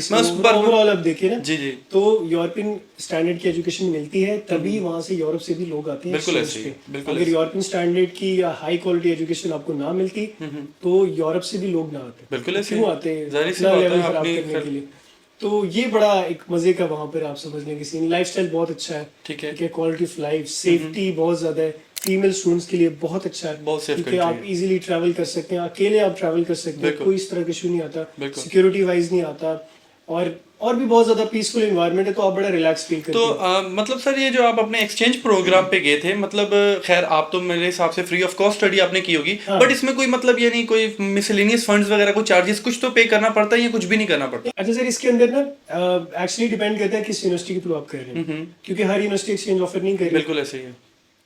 ओवरऑल आप देखें ना, जी जी, तो यूरोपियन स्टैंडर्ड की एजुकेशन मिलती है, तभी वहाँ से यूरोप से भी लोग आते हैं। बिल्कुल ऐसे ही, बिल्कुल। अगर यूरोपियन स्टैंडर्ड की या हाई क्वालिटी एजुकेशन आपको ना मिलती तो यूरोप से भी लोग ना आते। बिल्कुल ऐसे क्यों आते हैं, अपना लेवल खराब करने के लिए। तो ये बड़ा एक मजे का वहाँ पर आप समझ लें कि सीन। लाइफस्टाइल बहुत अच्छा है, ठीक है, क्वालिटी ऑफ लाइफ, सेफ्टी बहुत ज्यादा है, फीमेल स्टूडेंट्स के लिए बहुत अच्छा है, बहुत सेफ क्योंकि आप इजीली ट्रैवल कर सकते हैं, अकेले आप ट्रैवल कर सकते हैं, कोई इस तरह का इशू नहीं आता, सिक्योरिटी वाइज नहीं आता, और भी बहुत ज्यादा पीसफुल एनवायरनमेंट है, तो आप बड़ा रिलैक्स फील करते हैं। तो मतलब सर ये जो आप अपने एक्सचेंज प्रोग्राम पे गए थे, मतलब खैर आप तो मेरे हिसाब से फ्री ऑफ कॉस्ट स्टडी आपने की होगी, बट इसमें कोई मतलब ये नहीं कोई मिसलेनियस फंड्स वगैरह कोई चार्जेस कुछ तो पे करना पड़ता है या कुछ भी नहीं करना पड़ता? अच्छा सर, इसके अंदर ना एक्चुअली डिपेंड करता है किस यूनिवर्सिटी के थ्रू आप कर रहे हैं, क्योंकि हर यूनिवर्सिटी एक्सचेंज ऑफर नहीं कर रही। बिल्कुल ऐसे ही है।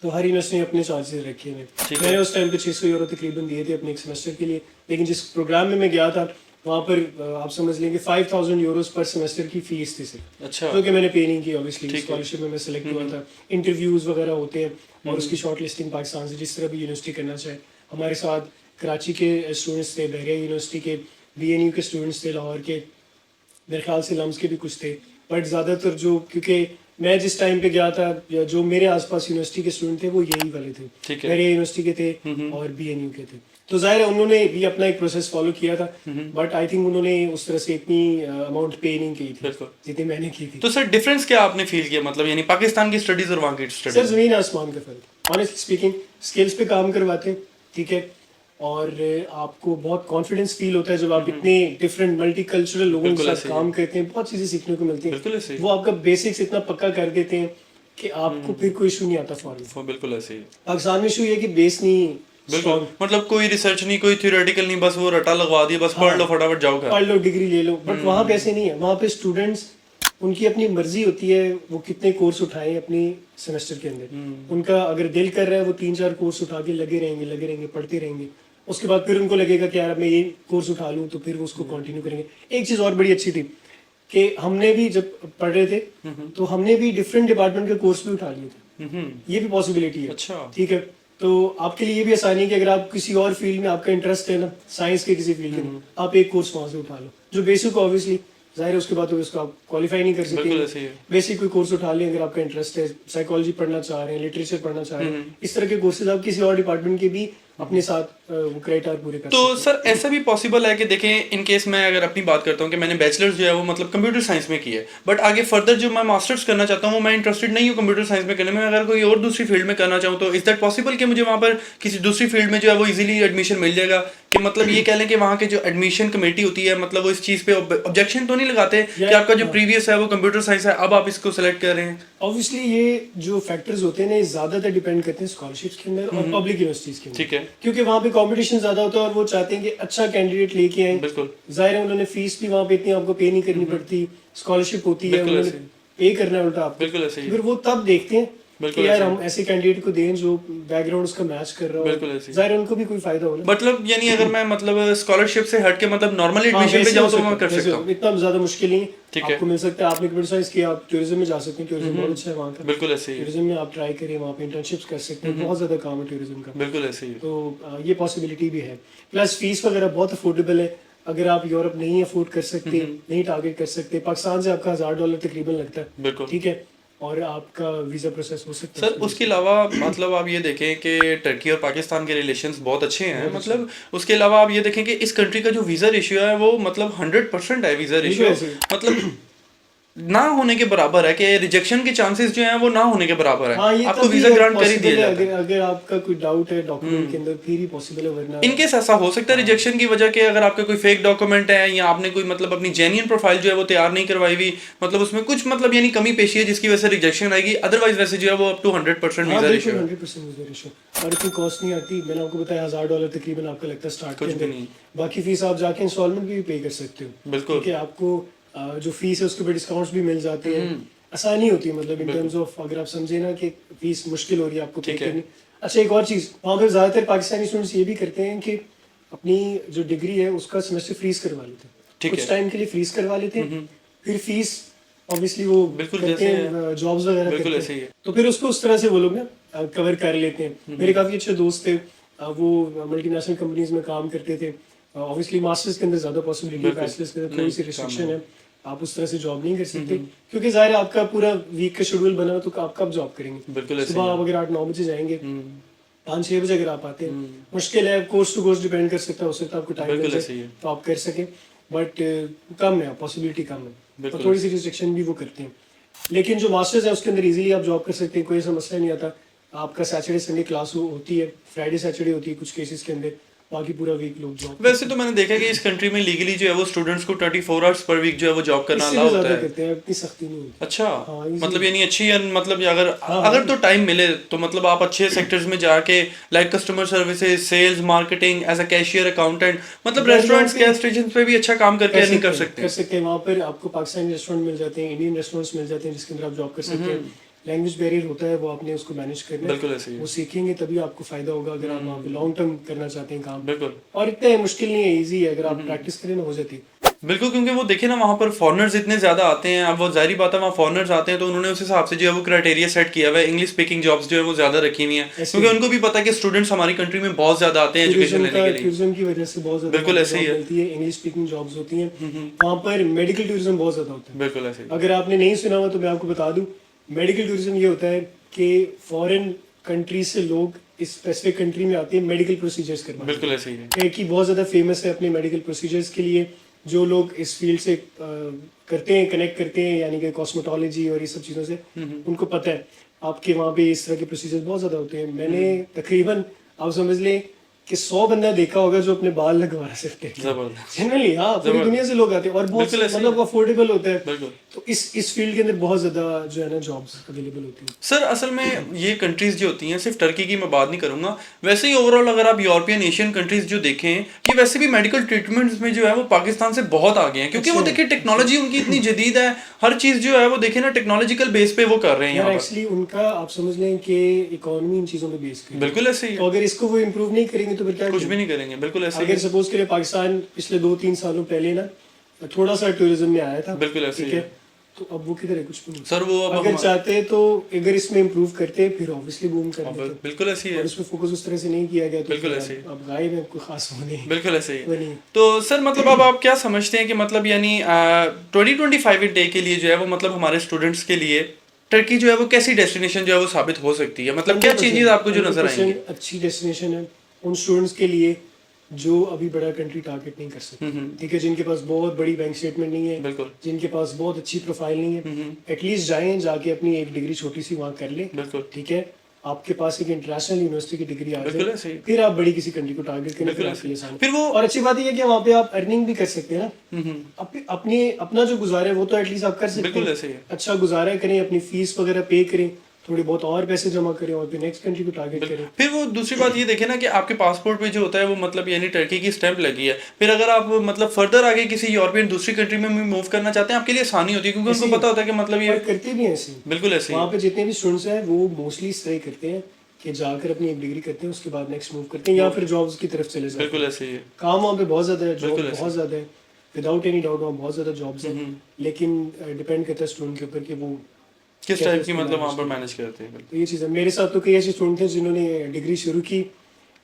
तो हर यूनिवर्सिटी ने अपने चार्जेस रखे हैं। मैंने उस टाइम पे 600 यूरो तकरीबन दिए थे अपने एक सेमेस्टर के लिए, लेकिन जिस प्रोग्राम में मैं गया था वहाँ पर आप समझ लेंगे 5000 यूरोस पर सेमेस्टर की फीस थी सिर्फ। अच्छा। जो कि मैंने पे नहीं की, ऑब्वियसली स्कॉलरशिप में मैं सेलेक्ट हुआ था, इंटरव्यूज वगैरह होते हैं और उसकी शॉर्ट लिस्टिंग पाकिस्तान से जिस तरह भी यूनिवर्सिटी करना चाहे। हमारे साथ कराची के स्टूडेंट्स थे, बहरिया यूनिवर्सिटी के, BNU के स्टूडेंट्स थे, लाहौर के, मेरे ख्याल से लम्स के भी कुछ थे, बट ज़्यादातर जो, क्योंकि मैं जिस टाइम पे गया था या जो मेरे आसपास यूनिवर्सिटी के स्टूडेंट थे वो यही वाले थे, मेरे यूनिवर्सिटी के थे और BNU के थे। तो जाहिर है उन्होंने भी अपना एक प्रोसेस फॉलो किया था, बट आई थिंक उन्होंने उस तरह से इतनी अमाउंट पे नहीं की थी जितनी मैंने की थी। तो सर डिफरेंस क्या आपने फील किया, मतलब यानी पाकिस्तान की स्टडीज और वहाँ की स्टडीज? सर जमीन आसमान का फर्क, ऑनेस्टली स्पीकिंग। स्किल्स पे काम करवाते हैं, ठीक है, और आपको बहुत कॉन्फिडेंस फील होता है जब आप इतने डिफरेंट मल्टी कल्चरल लोगों के साथ काम करते हैं, बहुत चीज़ें सीखने को मिलती हैं। वो आपका बेसिक्स इतना पक्का कर देते हैं कि आपको फिर कोई इशू नहीं आता फॉरन। बिल्कुल ऐसे ही। पाकिस्तान में इशू ये कि बेस नहीं, बिल्कुल, मतलब कोई रिसर्च नहीं, कोई थ्योरेटिकल नहीं, बस वो रटा लगवा दिया, बस पढ़ लो फटाफट जाओ घर, पढ़ लो डिग्री ले लो। बट वहाँ पे ऐसे नहीं है, वहाँ पे स्टूडेंट्स उनकी अपनी मर्जी होती है वो कितने कोर्स उठाएं अपनी सेमेस्टर के अंदर। उनका अगर दिल कर रहा है वो 3-4 कोर्स उठा के लगे रहेंगे, पढ़ते रहेंगे। उसके बाद फिर उनको लगेगा कि यार मैं ये कोर्स उठा लूँ, तो फिर वो उसको कंटिन्यू करेंगे। एक चीज़ और बड़ी अच्छी थी कि हमने भी जब पढ़ रहे थे तो हमने भी डिफरेंट डिपार्टमेंट के कोर्स भी उठा लिए थे, ये भी पॉसिबिलिटी है। अच्छा, ठीक है। तो आपके लिए ये भी आसानी है कि अगर आप किसी और फील्ड में आपका इंटरेस्ट है ना, साइंस के किसी फील्ड में, आप एक कोर्स वहाँ से उठा लो जो बेसिक, ऑब्वियसली जाहिर है उसके बाद तो उसको आप क्वालिफाई नहीं कर सकते। बेसिक कोई कोर्स उठा लें अगर आपका इंटरेस्ट है, साइकोलॉजी पढ़ना चाह रहे हैं, लिटरेचर पढ़ना चाह रहे हैं, इस तरह के कोर्सेज आप किसी और डिपार्टमेंट के भी अपने साथ वो क्राइटेरिया पूरे कर तो सर ऐसा भी पॉसिबल है कि देखें, इन केस मैं अगर अपनी बात करता हूँ कि मैंने बैचलर्स जो है वो मतलब कंप्यूटर साइंस में की है, बट आगे फर्दर जो मैं मास्टर्स करना चाहता हूँ वो मैं इंटरेस्टेड नहीं हूँ कंप्यूटर साइंस में करने में, अगर कोई और दूसरी फील्ड में करना चाहूँ तो इज दैट पॉसिबल कि मुझे वहाँ पर किसी दूसरी फील्ड में जो है वो इजीली एडमिशन मिल जाएगा? कि मतलब ये कह लें कि वहाँ के जो एडमिशन कमेटी होती है, मतलब वो इस चीज़ पे ऑब्जेक्शन तो नहीं लगाते कि आपका जो प्रीवियस है वो कंप्यूटर साइंस है, अब आप इसको सेलेक्ट कर रहे हैं? ऑब्वियसली ये जो फैक्टर्स होते हैं ना, ज्यादातर डिपेंड करते हैं स्कॉलरशिप्स के अंदर और पब्लिक यूनिवर्सिटीज के अंदर, ठीक है, क्योंकि वहाँ पे कंपटीशन ज्यादा होता है और वो चाहते हैं कि अच्छा कैंडिडेट लेके आए। बिल्कुल, जाहिर है उन्होंने फीस भी वहाँ पे इतनी आपको पे नहीं करनी पड़ती, स्कॉलरशिप होती है, उन्होंने पे करना है उल्टा आपको। बिल्कुल ऐसे ही। फिर वो तब देखते हैं कि यार हम ऐसे कैंडिडेट को दें जो बैकग्राउंड उसका मैच कर रहा हो, बिल्कुल ऐसे, जाहिर है उनको भी कोई फायदा हो। मतलब यानी अगर मैं मतलब स्कॉलरशिप से हट के मतलब नॉर्मल एडमिशन पे जाऊं तो मैं कर सकता हूं? इतना ज्यादा मुश्किल नहीं ठीक है, आपको मिल सकता है। आपने कंप्यूटर साइंस किया, आप टूरिज्म में जा सकते हैं, टूरिज्म बहुत अच्छा है वहाँ का। बिल्कुल ऐसे ही। टूरिज्म में आप ट्राई करें, वहाँ पे इंटर्नशिप्स कर सकते हैं, बहुत ज्यादा काम है टूरिज्म का। बिल्कुल ऐसे ही। तो ये पॉसिबिलिटी भी है। प्लस फीस वगैरह बहुत अफोर्डेबल है, अगर आप यूरोप नहीं अफोर्ड कर सकते, नहीं टारगेट कर सकते, पाकिस्तान से आपका $1000 तकरीबन लगता है, बिल्कुल, ठीक है, और आपका वीजा प्रोसेस हो सकता है। सर उसके अलावा मतलब आप ये देखें कि टर्की और पाकिस्तान के रिलेशंस बहुत अच्छे हैं, मतलब उसके अलावा आप ये देखें कि इस कंट्री का जो वीजा रेशियो है वो मतलब 100% है वीजा रेशियो, मतलब ना होने के बराबर है, कि रिजेक्शन के चांसेस जो हैं वो ना होने के बराबर है। हाँ, ये आपको तभी वीजा ग्रांट कर ही possible दिया है, जाता है। अगर अगर आपका कोई डाउट है डॉक्यूमेंट के अंदर फिर ही पॉसिबल है, वरना इनकेस ऐसा हो सकता है रिजेक्शन की वजह के, अगर आपका कोई फेक डॉक्यूमेंट है या आपने कोई मतलब अपनी जेन्युइन प्रोफाइल जो है वो तैयार नहीं करवाई हुई, मतलब उसमें कुछ मतलब यानी कमी पेशी है जिसकी वजह से रिजेक्शन आएगी, अदरवाइज वैसे जो है वो अप टू 100% हाँ वीजा बिल्कुल रेशियो है। 100% वीजा रेशियो, और इतनी कॉस्ट नहीं आती। मैंने आपको बताया $1000 तकरीबन आपका लगता है स्टार्ट के कुछ भी अंदर। नहीं। बाकी फीस आप जाके इंस्टॉलमेंट भी पे कर सकते हो, बिल्कुल। ठीक है। आपको जो फीस है उसके ऊपर डिस्काउंट्स भी मिल जाते हैं, आसानी होती है, मतलब इन टर्म्स ऑफ अगर आप समझे ना कि फीस मुश्किल हो रही है आपको पे ठीक है। करनी। अच्छा, एक और चीज़, वहाँ पर ज़्यादातर पाकिस्तानी स्टूडेंट्स ये भी करते हैं कि अपनी जो डिग्री है उसका सेमेस्टर फ्रीज करवा लेते हैं, ठीक कुछ है। टाइम के लिए फ्रीज करवा लेते हैं, फिर फीस ऑब्वियसली वो बिल्कुल करते जैसे हैं, जॉब्स वगैरह बिल्कुल करते ऐसे ही हैं, है। तो फिर उसको उस तरह से वो लोग ना कवर कर लेते हैं। मेरे काफ़ी अच्छे दोस्त थे, वो मल्टीनेशनल कंपनीज में काम करते थे। ऑब्वियसली मास्टर्स के अंदर ज़्यादा पॉसिबिलिटी है, बिल्कुल। बैचलर्स के अंदर नहीं, थोड़ी सी काम रिस्ट्रिक्शन है। है, आप उस तरह से जॉब नहीं कर सकते, क्योंकि ज़ाहिर है आपका पूरा वीक का शेड्यूल बना हो तो आप कब जॉब करेंगे। बिल्कुल ऐसे सुबह ही आप है। अगर 8-9 बजे जाएंगे, 5-6 बजे अगर आप आते हैं, मुश्किल है, कोर्स टू कोर्स डिपेंड कर सकता है, उससे तो आपको टाइम मिल बिल्कुल ऐसे ही जाए है। तो आप कर सकें, बट कम है, पॉसिबिलिटी कम है, तो बिल्कुल थोड़ी सी रिस्ट्रिक्शन भी वो करते हैं। लेकिन जो मास्टर्स है उसके अंदर इजीली आप जॉब कर सकते हैं, कोई ऐसा मसला नहीं आता। आपका सैटरडे संडे क्लास होती है, फ्राइडे सैटरडे होती है कुछ केसेस के अंदर, बाकी पूरा वीक लोग जॉब वैसे तो मैंने देखा कि इस कंट्री में लीगली जो है वो स्टूडेंट्स को 24 आवर्स पर वीक जो है वो जॉब करना इससे अलाउ भी होता ज़्यादा है। करते हैं, इतनी सख्ती नहीं होती। अच्छा। हाँ, easy मतलब है। यानी अच्छी मतलब अगर हाँ, अगर हाँ। तो टाइम मिले तो मतलब आप अच्छे सेक्टर्स में जाके like customer services, sales, marketing, as a cashier, accountant, मतलब यार रेस्टोरेंट्स, वहाँ पे गैस स्टेशन पे भी अच्छा काम करके अर्निंग कर सकते कर हैं। सकते हैं। वहाँ पर आपको पाकिस्तानी रेस्टोरेंट मिल जाते हैं, इंडियन रेस्टोरेंट्स मिल जाते हैं जिसके अंदर आप जॉब कर सकते हैं। लैंग्वेज बैरियर होता है, वो आपने उसको मैनेज करना बिल्कुल है, ऐसे ही है। वो सीखेंगे तभी आपको फ़ायदा होगा, अगर आप वहाँ पे लॉन्ग टर्म करना चाहते हैं काम। बिल्कुल और इतना मुश्किल नहीं है, ईजी है, अगर आप प्रैक्टिस करें ना हो जाती है। बिल्कुल, क्योंकि वो देखिए ना वहाँ पर फॉरेनर्स इतने ज़्यादा आते हैं। अब वो जाहिर बात है वहाँ फॉरेनर्स आते हैं तो उन्होंने उस हिसाब से जो है वो क्राइटेरिया सेट किया हुआ है, इंग्लिश स्पीकिंग जॉब्स जो है वो ज़्यादा रखी हुई हैं, ऐसे क्योंकि उनको भी पता है कि स्टूडेंट्स हमारी कंट्री में बहुत ज़्यादा आते हैं एजुकेशन लेने के लिए। टूरिज्म की वजह से बहुत ज़्यादा बिल्कुल ऐसे ही जॉब है। मिलती है, इंग्लिश स्पीकिंग जॉब्स होती हैं। वहाँ पर मेडिकल टूरिज्म बहुत ज़्यादा होता है। बिल्कुल ऐसे ही। अगर आपने नहीं सुना हुआ तो मैं आपको बता दूं, मेडिकल टूरिज्म ये होता है कि फॉरेन कंट्री से लोग इस स्पेसिफिक कंट्री में आते हैं मेडिकल प्रोसीजर्स करवाने। बिल्कुल ऐसे ही है। एक ही बहुत ज़्यादा फेमस है अपने मेडिकल प्रोसीजर्स के लिए, जो लोग इस फील्ड से करते हैं, कनेक्ट करते हैं, यानी कि कॉस्मेटोलॉजी और ये सब चीज़ों से, उनको पता है आपके वहाँ पे इस तरह के प्रोसीजर्स बहुत ज़्यादा होते हैं। मैंने तकरीबन आप समझ लें कि 100 बंदा देखा होगा जो अपने बाल लगवा सकते हैं जबरदस्त। जनरली। हाँ, पूरी दुनिया से लोग आते हैं और बहुत बिल्कुल ऐसे ही मतलब अफोर्डेबल होता है। बिल्कुल। तो इस फील्ड के अंदर बहुत ज़्यादा जो है ना जॉब्स अवेलेबल होती हैं। सर असल में ये कंट्रीज जो होती हैं, सिर्फ टर्की की मैं बात नहीं करूंगा, वैसे ही ओवरऑल अगर आप यूरोपियन एशियन कंट्रीज जो देखें, ये वैसे भी मेडिकल ट्रीटमेंट्स में जो है वो पाकिस्तान से बहुत आगे हैं, क्योंकि वो देखिए टेक्नोलॉजी उनकी इतनी जदीद है, हर चीज़ जो है वो देखे ना टेक्नोलॉजिकल बेस पे वो कर रहे हैं यार यहाँ पर। एक्चुअली उनका आप समझ लें कि इकोनॉमी इन चीज़ों पे बेस कर बिल्कुल ऐसे ही तो है। अगर इसको वो इम्प्रूव नहीं करेंगे तो फिर क्या कुछ करेंगे? भी नहीं करेंगे। बिल्कुल ऐसे ही अगर है। सपोज करें पाकिस्तान पिछले 2-3 सालों पहले ना थोड़ा सा टूरिज्म में आया था, बिल्कुल ऐसे ही ठीक है, है। तो अब वो किधर है? कुछ भी नहीं। सर वो अब अगर चाहते तो अगर इसमें इम्प्रूव करते फिर ऑब्वियसली बूम कर देते, बिल्कुल ऐसे ही और है। इस पे फोकस उस तरह से नहीं किया गया तो बिल्कुल फिर ऐसे ही। अब गायब है, कोई खास वो नहीं। बिल्कुल ऐसे ही वो है। नहीं। तो सर मतलब अब आप क्या समझते हैं कि मतलब यानी 2025 डे के लिए जो है वो मतलब हमारे स्टूडेंट्स के लिए टर्की जो है वो कैसी डेस्टिनेशन जो है वो साबित हो सकती है, मतलब क्या 100% चेंजेस आपको जो नजर 100% आएंगे? अच्छी डेस्टिनेशन है उन स्टूडेंट्स के लिए जो अभी बड़ा कंट्री टारगेट नहीं कर सकते, ठीक है, जिनके पास बहुत बड़ी बैंक स्टेटमेंट नहीं है, बिल्कुल जिनके पास बहुत अच्छी प्रोफाइल नहीं है, एटलीस्ट जाएं, जाके अपनी एक डिग्री छोटी सी वहाँ कर लें, बिल्कुल ठीक है, आपके पास एक इंटरनेशनल यूनिवर्सिटी की डिग्री आ बिल्कुल जाए, ऐसे ही। फिर आप बड़ी किसी कंट्री को टारगेट करें, बिल्कुल फिर ऐसे आपके लिए आसान है। फिर वो और अच्छी बात यह है कि वहाँ पे आप अर्निंग भी कर सकते हैं ना, अपने अपना जो गुजारा है वो तो एटलीस्ट आप कर सकते बिल्कुल हैं, ऐसे ही है। अच्छा गुजारा करें, अपनी फीस वगैरह पे करें, थोड़े बहुत और पैसे जमा करें और फिर नेक्स्ट कंट्री को टारगेट करें। फिर वो दूसरी बात ये देखे ना कि आपके पासपोर्ट पे जो होता है वो मतलब यानी टर्की की स्टैंप लगी है, फिर अगर आप मतलब फर्दर आगे किसी यूरोपियन दूसरी कंट्री में मूव करना चाहते हैं आपके लिए आसानी होती है, क्योंकि उनको पता होता है कि मतलब ये और करते भी हैं ऐसे। बिल्कुल ऐसे ही वहाँ पे जितने भी स्टूडेंट्स हैं वो मोस्टली इस तरह ही करते हैं कि जाकर अपनी एक डिग्री करते हैं, उसके बाद नेक्स्ट मूव करते हैं या फिर जॉब्स की तरफ चले जाते हैं। बिल्कुल ऐसे ही है। काम वहाँ पे बहुत ज़्यादा है, जॉब बिल्कुल ऐसे। बहुत ज़्यादा है, विदाउट एनी डाउट वहाँ बहुत ज़्यादा जॉब्स हैं, लेकिन डिपेंड करता है स्टूडेंट के ऊपर कि वो किस कैसे टाइप की उसको मतलब वहाँ manage पर करते हैं। मैनेज करते हैं। तो ये चीज़ है। मेरे साथ तो कई ऐसे स्टूडेंट थे जिन्होंने डिग्री शुरू की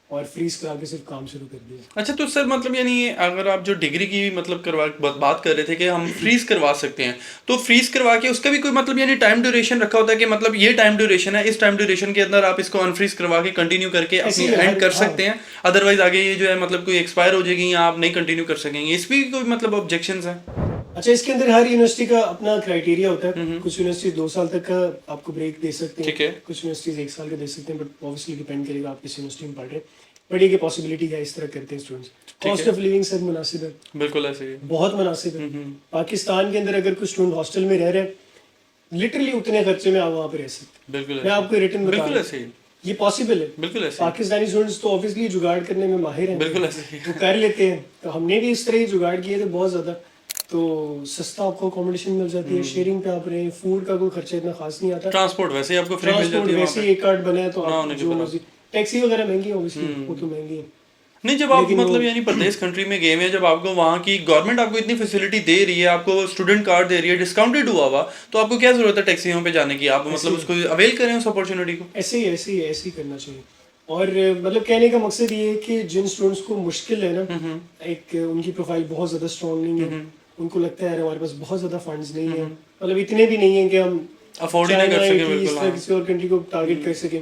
और फ्रीज करा के सिर्फ काम शुरू कर दिया। अच्छा तो सर मतलब यानी अगर आप जो डिग्री की मतलब बात कर रहे थे कि हम फ्रीज करवा सकते हैं, तो फ्रीज करवा के उसका भी कोई मतलब यानी टाइम ड्यूरेशन रखा होता है कि मतलब ये टाइम ड्यूरेशन है, इस टाइम ड्यूरेशन के अंदर आप इसको अनफ्रीज करवा के कंटिन्यू करके ऐसे अपनी ही एंड कर हाँ। सकते हैं, अदरवाइज आगे ये जो है मतलब कोई एक्सपायर हो जाएगी या आप नहीं कंटिन्यू कर सकेंगे, इस भी कोई मतलब ऑब्जेक्शंस हैं? अच्छा, इसके अंदर हर यूनिवर्सिटी का अपना क्राइटेरिया होता है। कुछ यूनिवर्सिटी 2 साल तक का आपको ब्रेक दे सकते हैं, ठीक है। कुछ यूनिवर्सिटीज 1 साल का दे सकते हैं, बट ऑब्वियसली डिपेंड करेगा आप किस यूनिवर्सिटी में पढ़ रहे हैं। बट ये पॉसिबिलिटी है, इस तरह करते हैं students. Cost of living sir मुनासिब है, बिल्कुल ऐसे ही है। बहुत मुनासिब है। पाकिस्तान के अंदर अगर कुछ स्टूडेंट हॉस्टल में रह रहे हैं, लिटरली उतने खर्चे में आप वहाँ पे रह सकते हैं। बिल्कुल मैं आपको रिटर्न बता बिल्कुल रहा ऐसे ही हूँ, ये पॉसिबल है। बिल्कुल ऐसे ही पाकिस्तानी स्टूडेंट्स तो ऑब्वियसली जुगाड़ करने में माहिर हैं, बिल्कुल ऐसे ही वो कर लेते हैं। तो हमने भी इस तरह ही जुगाड़ किए थे बहुत ज़्यादा। तो सस्ता आपको अकोमोडेशन मिल जाती है, शेयरिंग पे आप रहे, फूड का कोई खर्चा इतना खास नहीं आता। ट्रांसपोर्ट वैसे ही आपको फ्री मिल ट्रांसपोर्ट जाती है वैसे वहाँ ही एक कार्ड बना है तो ना आप होने के जो बाद। मर्जी, टैक्सी वगैरह महंगी है ऑब्वियसली, वो तो महंगी है। पे। नहीं, जब आप लेकिन मतलब वो- यानी प्रदेश कंट्री में गए हैं, जब आपको वहाँ की गवर्नमेंट आपको इतनी फैसिलिटी दे रही है, आपको स्टूडेंट कार्ड दे रही है, डिस्काउंटेड हुआ, तो आपको क्या जरूरत है टैक्सियों पे जाने की? आप मतलब उसको अवेल करें उस अपॉर्चुनिटी को। ऐसे ही करना चाहिए। और मतलब कहने का मकसद ये है कि जिन स्टूडेंट्स को मुश्किल है ना, एक उनकी प्रोफाइल बहुत ज़्यादा स्ट्रॉन्ग नहीं है, उनको लगता है यार हमारे पास बहुत ज़्यादा फंड्स नहीं है, मतलब इतने भी नहीं है कि हम अफोर्ड ही नहीं कर चाइना, सके, इटली, इस बिल्कुल तरह हाँ। किसी और कंट्री को टारगेट कर सके,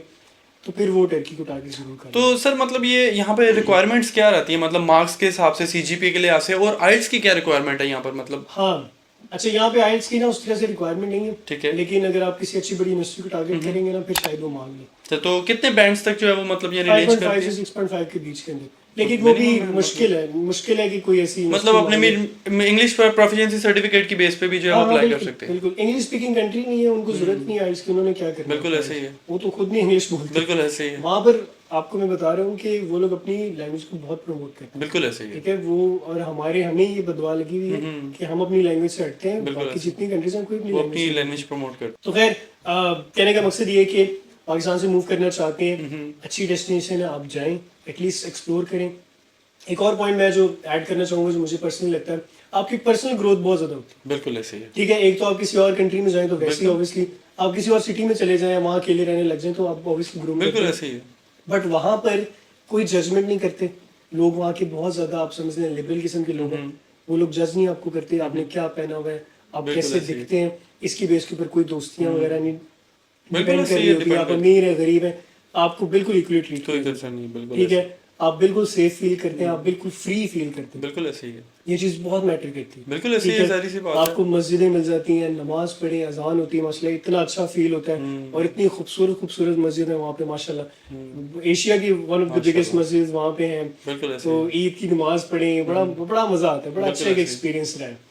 तो फिर वो टर्की को टारगेट जरूर करें। तो सर मतलब ये यहाँ पे रिक्वायरमेंट्स क्या रहती है, मतलब मार्क्स के हिसाब से सीजीपीए के लिहाज से, और आइल्स की क्या रिक्वायरमेंट है यहाँ पर मतलब? हाँ, अच्छा, यहाँ पे आइल्स की ना उस तरह से रिक्वायरमेंट नहीं है, ठीक है। लेकिन अगर आप किसी अच्छी बड़ी यूनिवर्सिटी को टारगेट करेंगे ना, फिर शायद वो मांग लें। तो कितने बैंड्स तक जो है वो मतलब ये रेंज 5.5 करती से है? 6.5 के बीच के अंदर, लेकिन वो भी मुश्किल है कि कोई ऐसी मतलब अपने में इंग्लिश पर प्रोफिशिएंसी सर्टिफिकेट की बेस पे भी जो है वो अप्लाई कर सकते हैं। बिल्कुल। इंग्लिश स्पीकिंग कंट्री नहीं है, उनको जरूरत नहीं है आइल्स की, उन्होंने क्या करना। बिल्कुल ऐसे ही है। वो तो खुद नहीं इंग्लिश बोलते। बिल्कुल ऐसे ही है। वहाँ पर आपको मैं बता रहा हूँ कि वो लोग अपनी लैंग्वेज को बहुत प्रमोट करते हैं। बिल्कुल ऐसे ही है। ठीक है, वो और हमें ये बदवा लगी हुई है कि हम अपनी लैंग्वेज से हटते हैं, बिल्कुल बाकी जितनी कंट्रीज हैं कोई अपनी वो अपनी लैंग्वेज। लैंग्वेज प्रमोट करते तो खैर, कहने का मकसद ये है कि पाकिस्तान से मूव करना चाहते हैं, अच्छी डेस्टिनेशन है, आप जाएं, एटलीस्ट एक्सप्लोर करें। एक और पॉइंट मैं जो ऐड करना चाहूँगा, जो मुझे पर्सनली लगता है, आपकी पर्सनल ग्रोथ बहुत ज़्यादा होती है। बिल्कुल ऐसे ही है। ठीक है, एक तो आप किसी और कंट्री में जाएं तो वैसे ही ऑब्वियसली, आप किसी और सिटी में चले जाएं, वहाँ अकेले रहने लग जाएं तो आप ऑब्वियसली ग्रो बिल्कुल ऐसे ही है। बट वहाँ पर कोई जजमेंट नहीं करते लोग। वहाँ के बहुत ज़्यादा, आप समझ लें, लिबरल किस्म के लोग हैं। वो लोग जज नहीं आपको करते, आपने क्या पहना हुआ है, आप कैसे दिखते हैं, इसकी बेस के ऊपर कोई दोस्तियाँ वगैरह नहीं डिपेंड कर रही होती है। आप अमीर है, गरीब है, आपको बिल्कुल इक्वली ट्रीट कोई कंसर्न नहीं। बिल्कुल ठीक है, आप बिल्कुल सेफ फील करते हैं, आप बिल्कुल फ्री फील करते हैं। बिल्कुल ऐसे ही है। ये चीज़ बहुत मैटर करती है। बिल्कुल ऐसे ही है, सारी सी बात है। आपको मस्जिदें मिल जाती हैं, नमाज पढ़े, अजान होती है माशाल्लाह, इतना अच्छा फील होता है। और इतनी खूबसूरत खूबसूरत मस्जिद है वहाँ पे माशाल्लाह। एशिया की वन ऑफ द बिगेस्ट मस्जिद वहाँ पे हैं। बिल्कुल ऐसे तो ईद की नमाज पढ़े, बड़ा मजा आता है, बड़ा अच्छा एक एक्सपीरियंस रहा है।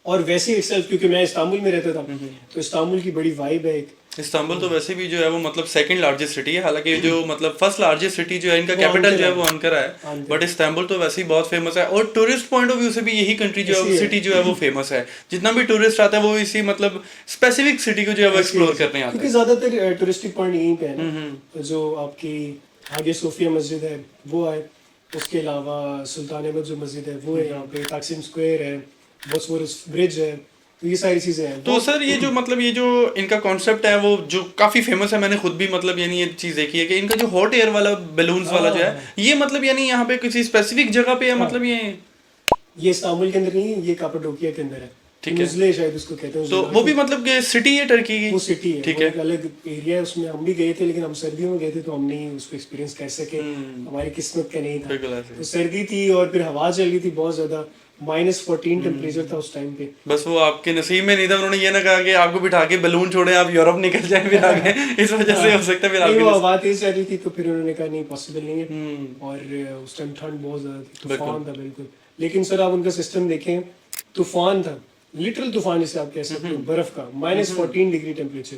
और वैसे ही क्योंकि मैं इस्तांबुल में रहता था, तो इस्तांबुल की बड़ी वाइब है एक। इस्तांबुल तो वैसे भी जो है वो मतलब सेकंड लार्जेस्ट सिटी है, हालांकि जो मतलब फर्स्ट लार्जेस्ट सिटी जो है इनका कैपिटल जो है वो अंकारा है, बट इस्तांबुल तो वैसे ही बहुत फेमस है। और टूरिस्ट पॉइंट ऑफ व्यू से भी यही कंट्री जो है, सिटी जो है वो फेमस है। जितना भी टूरिस्ट आता है वो इसी मतलब स्पेसिफिक सिटी को जो है वो एक्सप्लोर करने आता है, क्योंकि ज्यादातर टूरिस्टिक पॉइंट यहीं पे है ना। जो आपकी हागिया सोफिया मस्जिद है वो है, उसके अलावा सुल्तान अहमद जो मस्जिद है वो है, यहाँ पे ताकसीम स्क्वायर है, बॉस्फोरस ब्रिज है, तो ये सारी चीजें हैं। तो सर ये जो मतलब ये जो इनका कॉन्सेप्ट है वो जो काफी फेमस है, मैंने खुद भी मतलब यानी ये चीज देखी है कि इनका जो हॉट एयर वाला बैलून्स वाला जो है, ये मतलब यानी यहाँ पे किसी स्पेसिफिक जगह पे है, मतलब ये इस्तांबुल के अंदर नहीं है, ये कापाडोकिया के अंदर है। ठीक है, उजले शायद उसको कहते हैं। तो वो भी मतलब कि सिटी है टर्की की? वो सिटी है, ठीक वो है। एक अलग एरिया है, उसमें हम भी गए थे, लेकिन हम सर्दियों में गए थे तो हम नहीं उसको एक्सपीरियंस कर सके, हमारी किस्मत का नहीं था। तो सर्दी थी और फिर हवा चल रही थी बहुत ज्यादा, -14 टेम्परेचर था उस टाइम पे। बस वो आपके नसीब में नहीं था, उन्होंने ये ना कहा कि आपको बिठा के बलून छोड़े आप यूरोप निकल जाए फिर आगे, इस वजह से हो सकता है फिर नहीं, आपके वो हवा तेज चल रही थी तो फिर उन्होंने कहा नहीं, पॉसिबल नहीं है। और उस टाइम ठंड बहुत ज्यादा थी, तूफान था बिल्कुल। लेकिन सर आप उनका सिस्टम देखें, तूफान था, लिटरल तूफान जिसे आप कह सकते हो, बर्फ का, -14 डिग्री टेम्परेचर,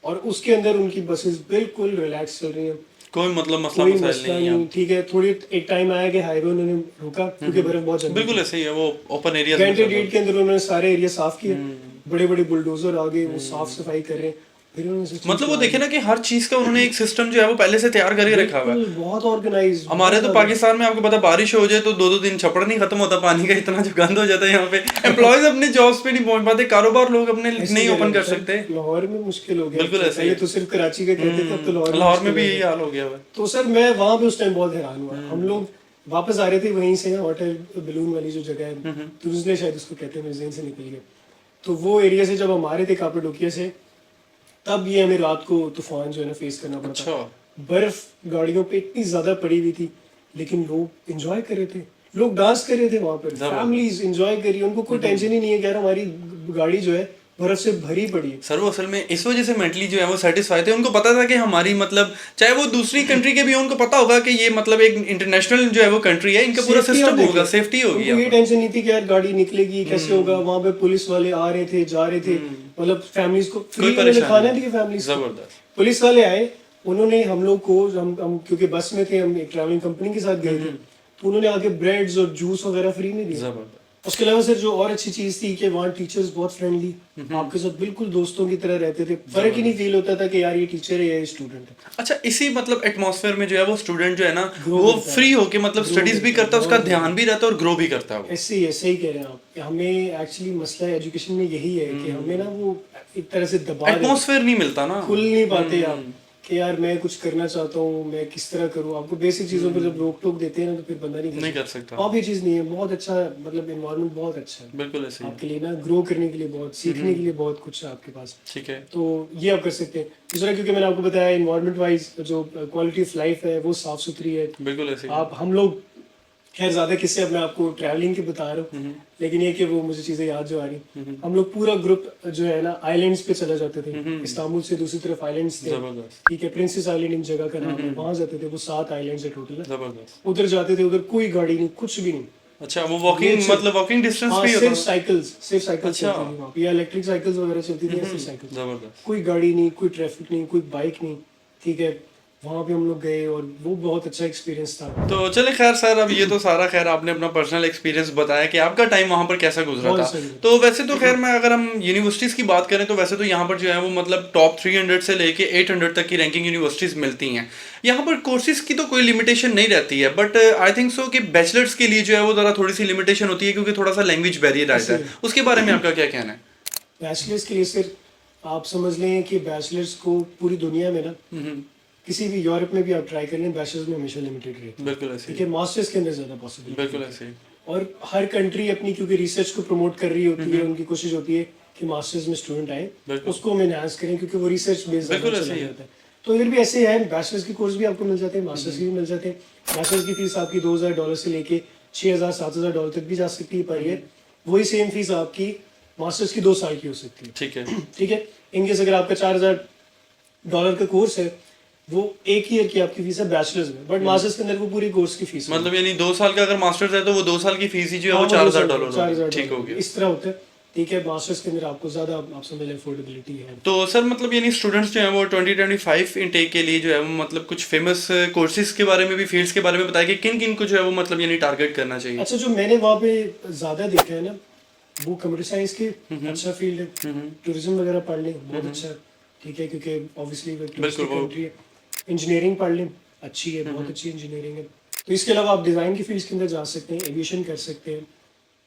और उसके अंदर उनकी बसेस बिल्कुल रिलैक्स चल रही हैं, कोई मतलब मसला कोई मसाइल मसला नहीं है। नहीं। ठीक है, थोड़ी एक टाइम आया कि हाईवे उन्होंने रोका क्योंकि बर्फ बहुत ज्यादा बिल्कुल ऐसे ही है, वो ओपन एरिया घंटे डेढ़ के अंदर उन्होंने सारे एरिया साफ किए, बड़े बड़े बुलडोजर आ गए, वो साफ सफाई कर रहे हैं। फिर उन्होंने मतलब वो देखे ना कि हर चीज का उन्होंने एक सिस्टम जो है वो पहले से तैयार करके रखा हुआ है, बहुत ऑर्गेनाइज। हमारे तो पाकिस्तान में आपको पता बारिश हो जाए तो 2-2 दिन छपड़ नहीं खत्म होता पानी का, इतना जो गंद हो जाता है यहाँ पे। एम्प्लॉयज अपने जॉब्स पे नहीं पहुंच पाते, कारोबार लोग अपने नहीं ओपन कर सकते। लाहौर में मुश्किल हो गया, बिल्कुल ऐसे ही। पहले तो सिर्फ कराची का कहते थे, अब तो लाहौर में भी यही हाल हो गया है। तो सर मैं वहाँ पे उस टाइम बहुत हैरान हुआ। हम लोग वापस आ रहे थे वहीं से, होटल बलून वाली जो जगह है, तुरजले शायद उसको कहते हैं, मेरे ज़हन से निकल गया। तो वो एरिया से जब हम आ रहे थे कापाडोकिया से, तब ये हमें रात को तूफान जो है ना फेस करना पड़ा। अच्छा। बर्फ गाड़ियों पे इतनी ज्यादा पड़ी हुई थी, लेकिन लोग एंजॉय कर रहे थे। लोग डांस कर रहे थे वहां पर, जबरदस्त। फैमिलीज एंजॉय कर रही है, उनको कोई टेंशन ही नहीं है कि यार हमारी गाड़ी जो है बर्फ से भरी पड़ी है। सर वो असल में इस वजह से मेंटली जो है वो सेटिस्फाई थे, उनको पता था कि हमारी मतलब चाहे वो दूसरी कंट्री के भी हो, उनको पता होगा कि ये मतलब एक इंटरनेशनल जो है वो कंट्री है, इनका पूरा Safety आप सिस्टम होगा, देखिए, सेफ्टी होगी उनको ये यहाँ पर। टेंशन नहीं थी कि यार गाड़ी निकलेगी कैसे होगा, वहां पे पुलिस वाले आ रहे थे जा रहे थे, मतलब फैमिलीज को फ्री उन्होंने परेशानी खाना नहीं। दिया फैमिलीज को। जबरदस्त। पुलिस वाले आए, उन्होंने हम लोग को, हम क्योंकि बस में थे, हम एक ट्रैवलिंग कंपनी के साथ गए थे, तो उन्होंने आके ब्रेड्स और जूस वगैरह फ्री में दिया। जबरदस्त। उसके अलावा सर जो और अच्छी चीज थी कि वहाँ टीचर्स बहुत फ्रेंडली, आपके साथ बिल्कुल दोस्तों की तरह रहते थे, फर्क ही नहीं फील होता था कि यार ये टीचर है या ये स्टूडेंट है। अच्छा, इसी मतलब एटमॉस्फेयर में जो है वो स्टूडेंट जो है ना Grow वो करता है। फ्री होके मतलब Grow स्टडीज भी करता है, करता है, उसका बहुत ध्यान भी रहता है और ग्रो भी करता है वो। ऐसे ही कह रहे हैं आप। हमें एक्चुअली मसला एजुकेशन में यही है कि हमें ना वो एक तरह से दबा देते हैं। एटमॉस्फेयर नहीं मिलता ना। खुल नहीं पाते आप कि यार मैं कुछ करना चाहता हूँ, मैं किस तरह करूँ। आपको बेसिक चीजों पर जब रोक टोक देते हैं ना तो फिर बंदा नहीं कर सकता। अब ये चीज नहीं है, बहुत अच्छा, मतलब एनवायरनमेंट बहुत अच्छा है बिल्कुल ऐसे ही। आपके लिए ना, ग्रो करने के लिए बहुत, सीखने के लिए बहुत कुछ है आपके पास। ठीक है। तो ये आप कर सकते हैं। दूसरा, क्योंकि मैंने आपको बताया एनवायरनमेंट वाइज जो क्वालिटी ऑफ लाइफ है वो साफ सुथरी है। बिल्कुल ऐसे ही। आप हम लोग, खैर ज्यादा किस्से अब मैं आपको ट्रैवलिंग के बता रहा हूँ, लेकिन ये कि वो मुझे चीजें याद जो आ रही, हम लोग पूरा ग्रुप जो है ना आइलैंड्स पे चले जाते थे। इस्तांबुल से दूसरी तरफ आइलैंड्स थे, जबरदस्त। ठीक है, प्रिंसेस आइलैंड इन जगह का नाम है, वहां जाते थे। वो 7 आइलैंड्स है टोटल। जबरदस्त। उधर जाते थे, उधर कोई गाड़ी नहीं, कुछ भी नहीं। अच्छा, वो वॉकिंग Nature- मतलब वॉकिंग डिस्टेंस हाँ, भी होता सिर्फ है। साइकिल्स अच्छा। चलती थी वहाँ पे, या इलेक्ट्रिक साइकिल्स वगैरह चलती थी, ऐसी साइकिल। जबरदस्त। कोई गाड़ी नहीं, कोई ट्रैफिक नहीं, कोई बाइक नहीं, ठीक है। वहाँ पे हम लोग गए और वो बहुत अच्छा एक्सपीरियंस था। तो चले खैर सर, अब ये तो सारा खैर आपने अपना पर्सनल एक्सपीरियंस बताया कि आपका टाइम वहाँ पर कैसा गुजरा बहुत था। सही है। तो वैसे तो खैर मैं अगर हम यूनिवर्सिटीज़ की बात करें तो वैसे तो यहाँ पर जो है वो मतलब टॉप 300 से लेके 800 तक की रैंकिंग यूनिवर्सिटीज़ मिलती हैं। यहाँ पर कोर्सेज की तो कोई लिमिटेशन नहीं रहती है, बट आई थिंक सो कि बैचलर्स के लिए जो है वो ज़रा थोड़ी सी लिमिटेशन होती है, क्योंकि थोड़ा सा लैंग्वेज बैरियर आता है। उसके बारे में आपका क्या कहना है? बैचलर्स के लिए सिर्फ आप समझ लें कि बैचलर्स को पूरी दुनिया में ना, किसी भी यूरोप में भी आप ट्राई कर लें, बैचलर्स में हमेशा लिमिटेड रहती है, बिल्कुल ऐसे ठीक है। मास्टर्स के अंदर ज़्यादा पॉसिबल, बिल्कुल ऐसे ही। और हर कंट्री अपनी क्योंकि रिसर्च को प्रमोट कर रही होती है, उनकी कोशिश होती है कि मास्टर्स में स्टूडेंट आए, उसको हम एनहांस करें, क्योंकि वो रिसर्च बेस्ड बिल्कुल ऐसे ही होता है। तो इधर भी ऐसे है, बैचलर्स के कोर्स भी आपको मिल जाते हैं, मास्टर्स के भी मिल जाते हैं। बैचलर्स की फीस आपकी $2000 से लेके $6000-7000 तक भी जा सकती है पर ईयर। वही सेम फीस आपकी मास्टर्स की 2 साल की हो सकती है, ठीक है। ठीक है। इनकेस अगर आपका $4000 का कोर्स है, वो एक ईयर की आपकी फीस है बैचलर्स में, बट मास्टर्स के अंदर वो पूरी कोर्स की फीस मतलब यानी 2 साल का अगर मास्टर्स है तो वो 2 साल की फीस ही जो है वो $4000 होगी। ठीक हो गया। इस तरह होता है, ठीक है। मास्टर्स के अंदर आपको ज्यादा आप समझ लें अफोर्डेबिलिटी है। तो सर मतलब यानी स्टूडेंट्स जो है वो 2025 इनटेक के लिए जो है वो मतलब कुछ फेमस कोर्सेज के बारे में भी, फील्ड्स के बारे में बताया कि किन किन को जो है वो मतलब यानी टारगेट करना चाहिए। अच्छा, जो मैंने वहाँ पे ज्यादा देखा है ना, वो कंप्यूटर साइंस की अच्छा फील्ड है। टूरिज्म वगैरह पढ़ लें, बहुत अच्छा है, ठीक है, क्योंकि ऑब्वियसली कंट्री है। इंजीनियरिंग पढ़ लें, अच्छी है, बहुत अच्छी इंजीनियरिंग है। तो इसके अलावा आप डिज़ाइन की फील्ड के अंदर जा सकते हैं, एविएशन कर सकते हैं,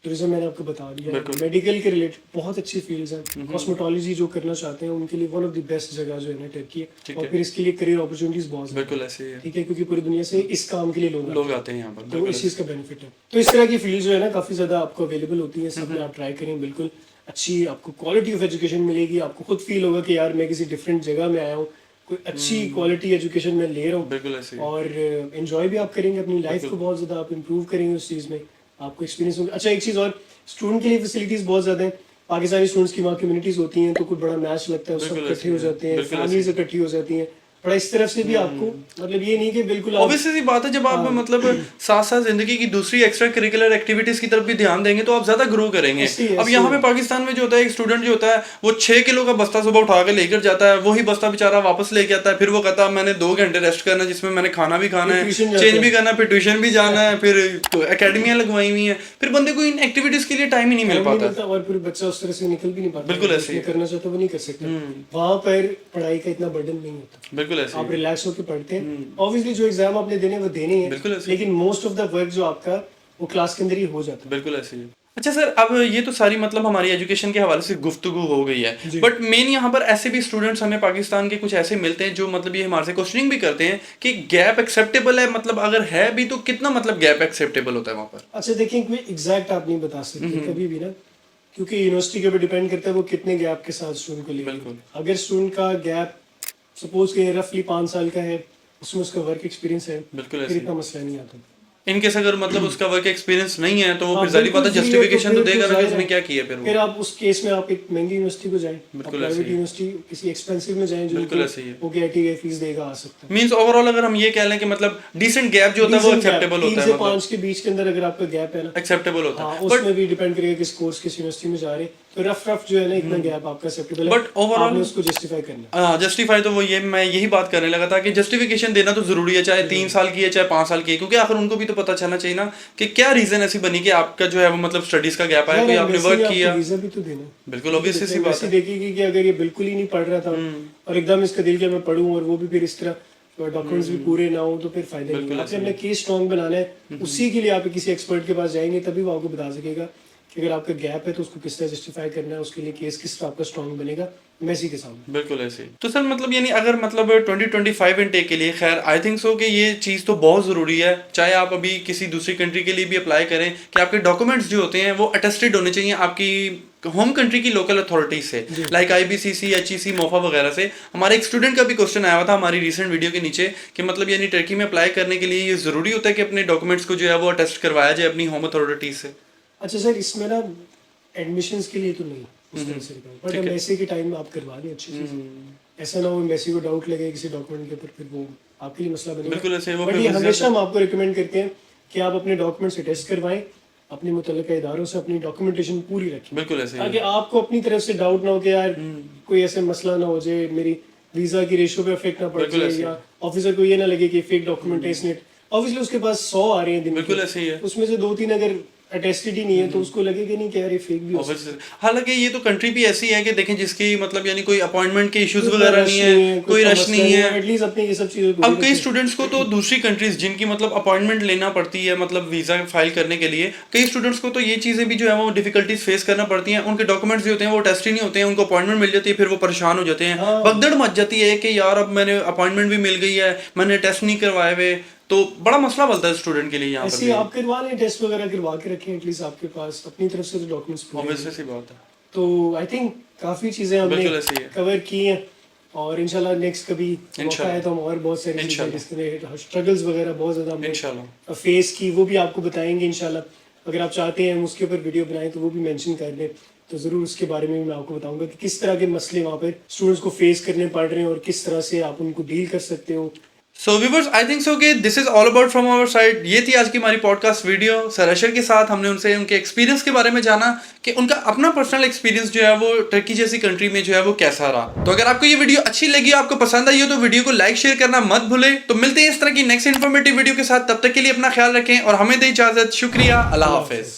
टूरिज्म मैंने आपको बता दिया, मेडिकल के रिलेटेड बहुत अच्छी फील्ड्स हैं। कॉस्मेटोलॉजी जो करना चाहते हैं उनके लिए वन ऑफ द बेस्ट जगह जो है ना टर्की है, और फिर इसके लिए करियर अपॉर्चुनिटीज बहुत बिल्कुल ऐसे ही है, ठीक है, क्योंकि पूरी दुनिया से इस काम के लिए लोग आते हैं यहाँ पर, तो इस चीज़ का बेनिफिट है। तो इस तरह की फील्ड जो है ना काफ़ी ज़्यादा आपको अवेलेबल होती है, सब में आप ट्राई करें, बिल्कुल अच्छी आपको क्वालिटी ऑफ एजुकेशन मिलेगी। आपको खुद फील होगा कि यार मैं किसी डिफरेंट जगह में आया हूँ, कोई अच्छी क्वालिटी एजुकेशन में ले रहा हूँ, बिल्कुल ऐसे ही। और एंजॉय भी आप करेंगे, अपनी लाइफ को बहुत ज़्यादा आप इम्प्रूव करेंगे उस चीज़ में, आपको एक्सपीरियंस होगा। अच्छा, एक चीज़ और, स्टूडेंट के लिए फैसिलिटीज़ बहुत ज़्यादा हैं। पाकिस्तानी स्टूडेंट्स की वहाँ कम्युनिटीज़ होती हैं, तो कुछ बड़ा मैच लगता है, सब इकट्ठे हो जाते हैं, फैमिलीज इकट्ठी हो जाती हैं, बड़ा इस तरफ से भी आपको मतलब ये नहीं कि बिल्कुल ऑब्वियसली बात है, जब आप मतलब साथ साथ जिंदगी की दूसरी एक्स्ट्रा करिकुलर एक्टिविटीज की तरफ भी ध्यान देंगे तो आप ज्यादा ग्रो करेंगे। अब यहाँ पे पाकिस्तान में जो होता है, एक स्टूडेंट जो होता है वो 6 किलो का बस्ता सुबह उठा के लेकर जाता है, वही बस्ता बेचारा वापस लेके आता है, फिर वो कहता है मैंने 2 घंटे रेस्ट करना है जिसमें मैंने खाना भी खाना है, चेंज भी करना है, फिर ट्यूशन भी जाना है, फिर अकेडमियां लगवाई हुई है, फिर बंदे को इन एक्टिविटीज के लिए टाइम ही नहीं मिल पाता, और फिर बच्चा उस तरह से निकल भी नहीं पाता, बिल्कुल ऐसे करना चाहता वो नहीं कर सकता। वहाँ पर पढ़ाई का इतना बर्डन नहीं होता, बिल्कुल ऐसे आप रिलैक्स होकर पढ़ते हैं। ऑब्वियसली जो एग्जाम आपने देने वो देने हैं, लेकिन मोस्ट ऑफ द वर्क जो आपका वो क्लास के अंदर ही हो जाता है। बिल्कुल ऐसे ही। अच्छा सर, अब ये तो सारी मतलब हमारी एजुकेशन के हवाले से गुफ्तगू हो गई है, बट मेन यहाँ पर ऐसे भी स्टूडेंट्स हमें पाकिस्तान के कुछ ऐसे मिलते हैं जो मतलब ये हमारे से क्वेश्चनिंग भी करते हैं कि गैप एक्सेप्टेबल है, मतलब अगर है भी तो कितना मतलब गैप एक्सेप्टेबल होता है वहाँ पर? अच्छा देखिए, कोई एग्जैक्ट आप नहीं बता सकते कभी भी ना, क्योंकि यूनिवर्सिटी के ऊपर डिपेंड करता है वो कितने गैप के साथ स्टूडेंट को लेगा। अगर स्टूडेंट का गैप सपोज के रफली 5 साल का है, उसमें उसका वर्क एक्सपीरियंस है, फिर इतना मसला नहीं आता। इनकेस अगर मतलब उसका वर्क एक्सपीरियंस नहीं है तो वो हाँ, फिर जारी बात है बिल्कुल, जस्टिफिकेशन तो फिर देगा ना कि जाहिर इसने है। क्या किया फिर आप उस केस में आप एक महंगी यूनिवर्सिटी को जाएं, बिल्कुल प्राइवेट ऐसे ही है। यूनिवर्सिटी किसी एक्सपेंसिव में जाएं बिल्कुल जिनको ऐसे ही है। वो गारंटी है फीस देगा आ सकता है। मींस ओवरऑल अगर हम ये कह लें कि मतलब डिसेंट गैप जो होता है वो Decent gap, एक्सेप्टेबल 3 होता से है, मतलब 5 के बीच के अंदर अगर आपका गैप है ना, एक्सेप्टेबल होता हाँ है बट उसमें भी डिपेंड करेगा किस कोर्स किस यूनिवर्सिटी में जा रहे हैं, तो रफ जो है ना इतना गैप आपका एक्सेप्टेबल है, बट ओवरऑल आपने उसको जस्टिफाई करना है। जस्टिफाई तो वो ये मैं यही बात करने लगा था कि जस्टिफिकेशन देना तो जरूरी है, चाहे 3 साल की है चाहे 5 साल की है, क्योंकि आखिर उनको भी तो पता चलना चाहिए ना कि क्या रीजन ऐसी बनी कि आपका जो है वो मतलब स्टडीज का गैप आया, कोई आपने वैसे वर्क ही आपको किया। वीजा भी तो देना है। बिल्कुल ऑब्वियस सी बात वैसे है। देखेगी कि अगर ये बिल्कुल ही नहीं पढ़ रहा था और एकदम इसका दिल किया मैं पढ़ूं और वो भी फिर इस तरह डॉक्यूमेंट्स भी पूरे ना हो तो फिर फायदा नहीं है। आपने अपना केस स्ट्रॉन्ग बनाना है, उसी के लिए आप किसी एक्सपर्ट के पास जाएंगे तभी वो आपको बता सकेगा कि अगर आपका गैप है तो उसको किस तरह जस्टिफाई करना है, उसके लिए केस किस तरह आपका स्ट्रॉन्ग बनेगा मेसी के सामने। बिल्कुल ऐसे ही। तो सर मतलब यानी अगर मतलब 2025 इनटेक के लिए खैर आई थिंक सो कि ये चीज़ तो बहुत ज़रूरी है, चाहे आप अभी किसी दूसरी कंट्री के लिए भी अप्लाई करें कि आपके डॉक्यूमेंट्स जो होते हैं वो अटेस्टेड होने चाहिए आपकी होम कंट्री की लोकल अथॉरिटीज से, लाइक IBCC HEC मोफा वगैरह से। हमारे एक स्टूडेंट का भी क्वेश्चन आया हुआ था हमारी रिसेंट वीडियो के नीचे कि मतलब यानी टर्की में अप्लाई करने के लिए ये ज़रूरी होता है कि अपने डॉक्यूमेंट्स को जो है वो अटेस्ट करवाया जाए अपनी होम अथॉरिटीज से। अच्छा सर, इसमें ना एडमिशंस के लिए तो नहीं उस तरह से, बट एम्बेसी के टाइम में आप करवा दें अच्छी चीज़। ऐसा ना हो एम्बेसी को डाउट लगे किसी डॉक्यूमेंट के ऊपर, फिर वो आपके लिए मसला बनेगा। बिल्कुल ऐसे वो बट फिर ये मुझे हमेशा हम आपको रिकमेंड करते हैं कि आप अपने डॉक्यूमेंट्स टेस्ट करवाएं, अपने मुतल्लिका इदारों से अपनी डॉक्यूमेंटेशन पूरी रखें, बिल्कुल ऐसे ही ताकि आपको अपनी तरफ से डाउट ना हो कि यार कोई ऐसे मसला ना हो जाए, मेरी वीजा की रेशो पे इफेक्ट ना पड़ बिल्कुल जाए, ऐसे या ऑफिसर को ये ना लगे कि फेक डॉक्यूमेंट है इसने। ऑब्वियसली उसके पास 100 आ रहे हैं दिन बिल्कुल के, ऐसे ही है। उसमें से 2-3 अगर अटेस्टेड ही नहीं है तो उसको लगेगा नहीं कि यार ये फेक भी हो सकता है। Obviously। हालांकि ये तो कंट्री भी ऐसी है कि देखें जिसकी मतलब यानी कोई अपॉइंटमेंट के इश्यूज वगैरह नहीं है, कोई रश नहीं है। एटलीस्ट अपनी ये सब चीजें अब कई स्टूडेंट्स को तो दूसरी कंट्रीज जिनकी मतलब अपॉइंटमेंट लेना पड़ती है मतलब वीजा फाइल करने के लिए, कई स्टूडेंट्स को तो ये चीजें भी जो है वो डिफिकल्टीज फेस करना पड़ती हैं। उनके डॉक्यूमेंट्स जो होते हैं वो टेस्ट ही नहीं होते हैं, उनको अपॉइंटमेंट मिल जाती है फिर वो परेशान हो जाते हैं, भगदड़ मच जाती है कि यार अब मैंने अपॉइंटमेंट भी मिल गई है, मैंने टेस्ट नहीं करवाए हुए, तो बड़ा मसला बनता है स्टूडेंट के लिए यहाँ ऐसे पर। आप करवा लें, टेस्ट वगैरह करवा के रखें एटलीस्ट आपके पास अपनी तरफ से तो डॉक्यूमेंट्स पूरे हैं। ऑब्वियसली सी बात है। तो आई थिंक काफी चीजें हमने बिल्कुल ऐसे ही है। कवर की हैं और इंशाल्लाह नेक्स्ट कभी मौका है तो हम और बहुत सारी चीजें जिसमें स्ट्रगल्स वगैरह बहुत ज्यादा हमने इंशाल्लाह फेस की वो भी आपको बताएंगे इंशाल्लाह। अगर आप चाहते हैं हम उसके ऊपर वीडियो बनाएं तो वो भी मेंशन कर दें, तो ज़रूर उसके बारे में भी मैं आपको बताऊंगा कि किस तरह के मसले वहाँ पे स्टूडेंट्स को फेस करने पड़ रहे हैं और किस तरह से आप उनको डील कर सकते हो। So viewers I think so कि this is all about from our side. ये थी आज की हमारी पॉडकास्ट वीडियो। सर अशर के साथ हमने उनसे उनके एक्सपीरियंस के बारे में जाना कि उनका अपना पर्सनल एक्सपीरियंस जो है वो टर्की जैसी कंट्री में जो है वो कैसा रहा। तो अगर आपको ये वीडियो अच्छी लगी, आपको पसंद आई हो तो वीडियो को लाइक शेयर करना मत भूलें। तो मिलते हैं इस तरह की नेक्स्ट इन्फॉर्मेटिव वीडियो के साथ, तब तक के लिए अपना ख्याल रखें और हमें दें इजाजत। शुक्रिया, अल्लाह हाफिज।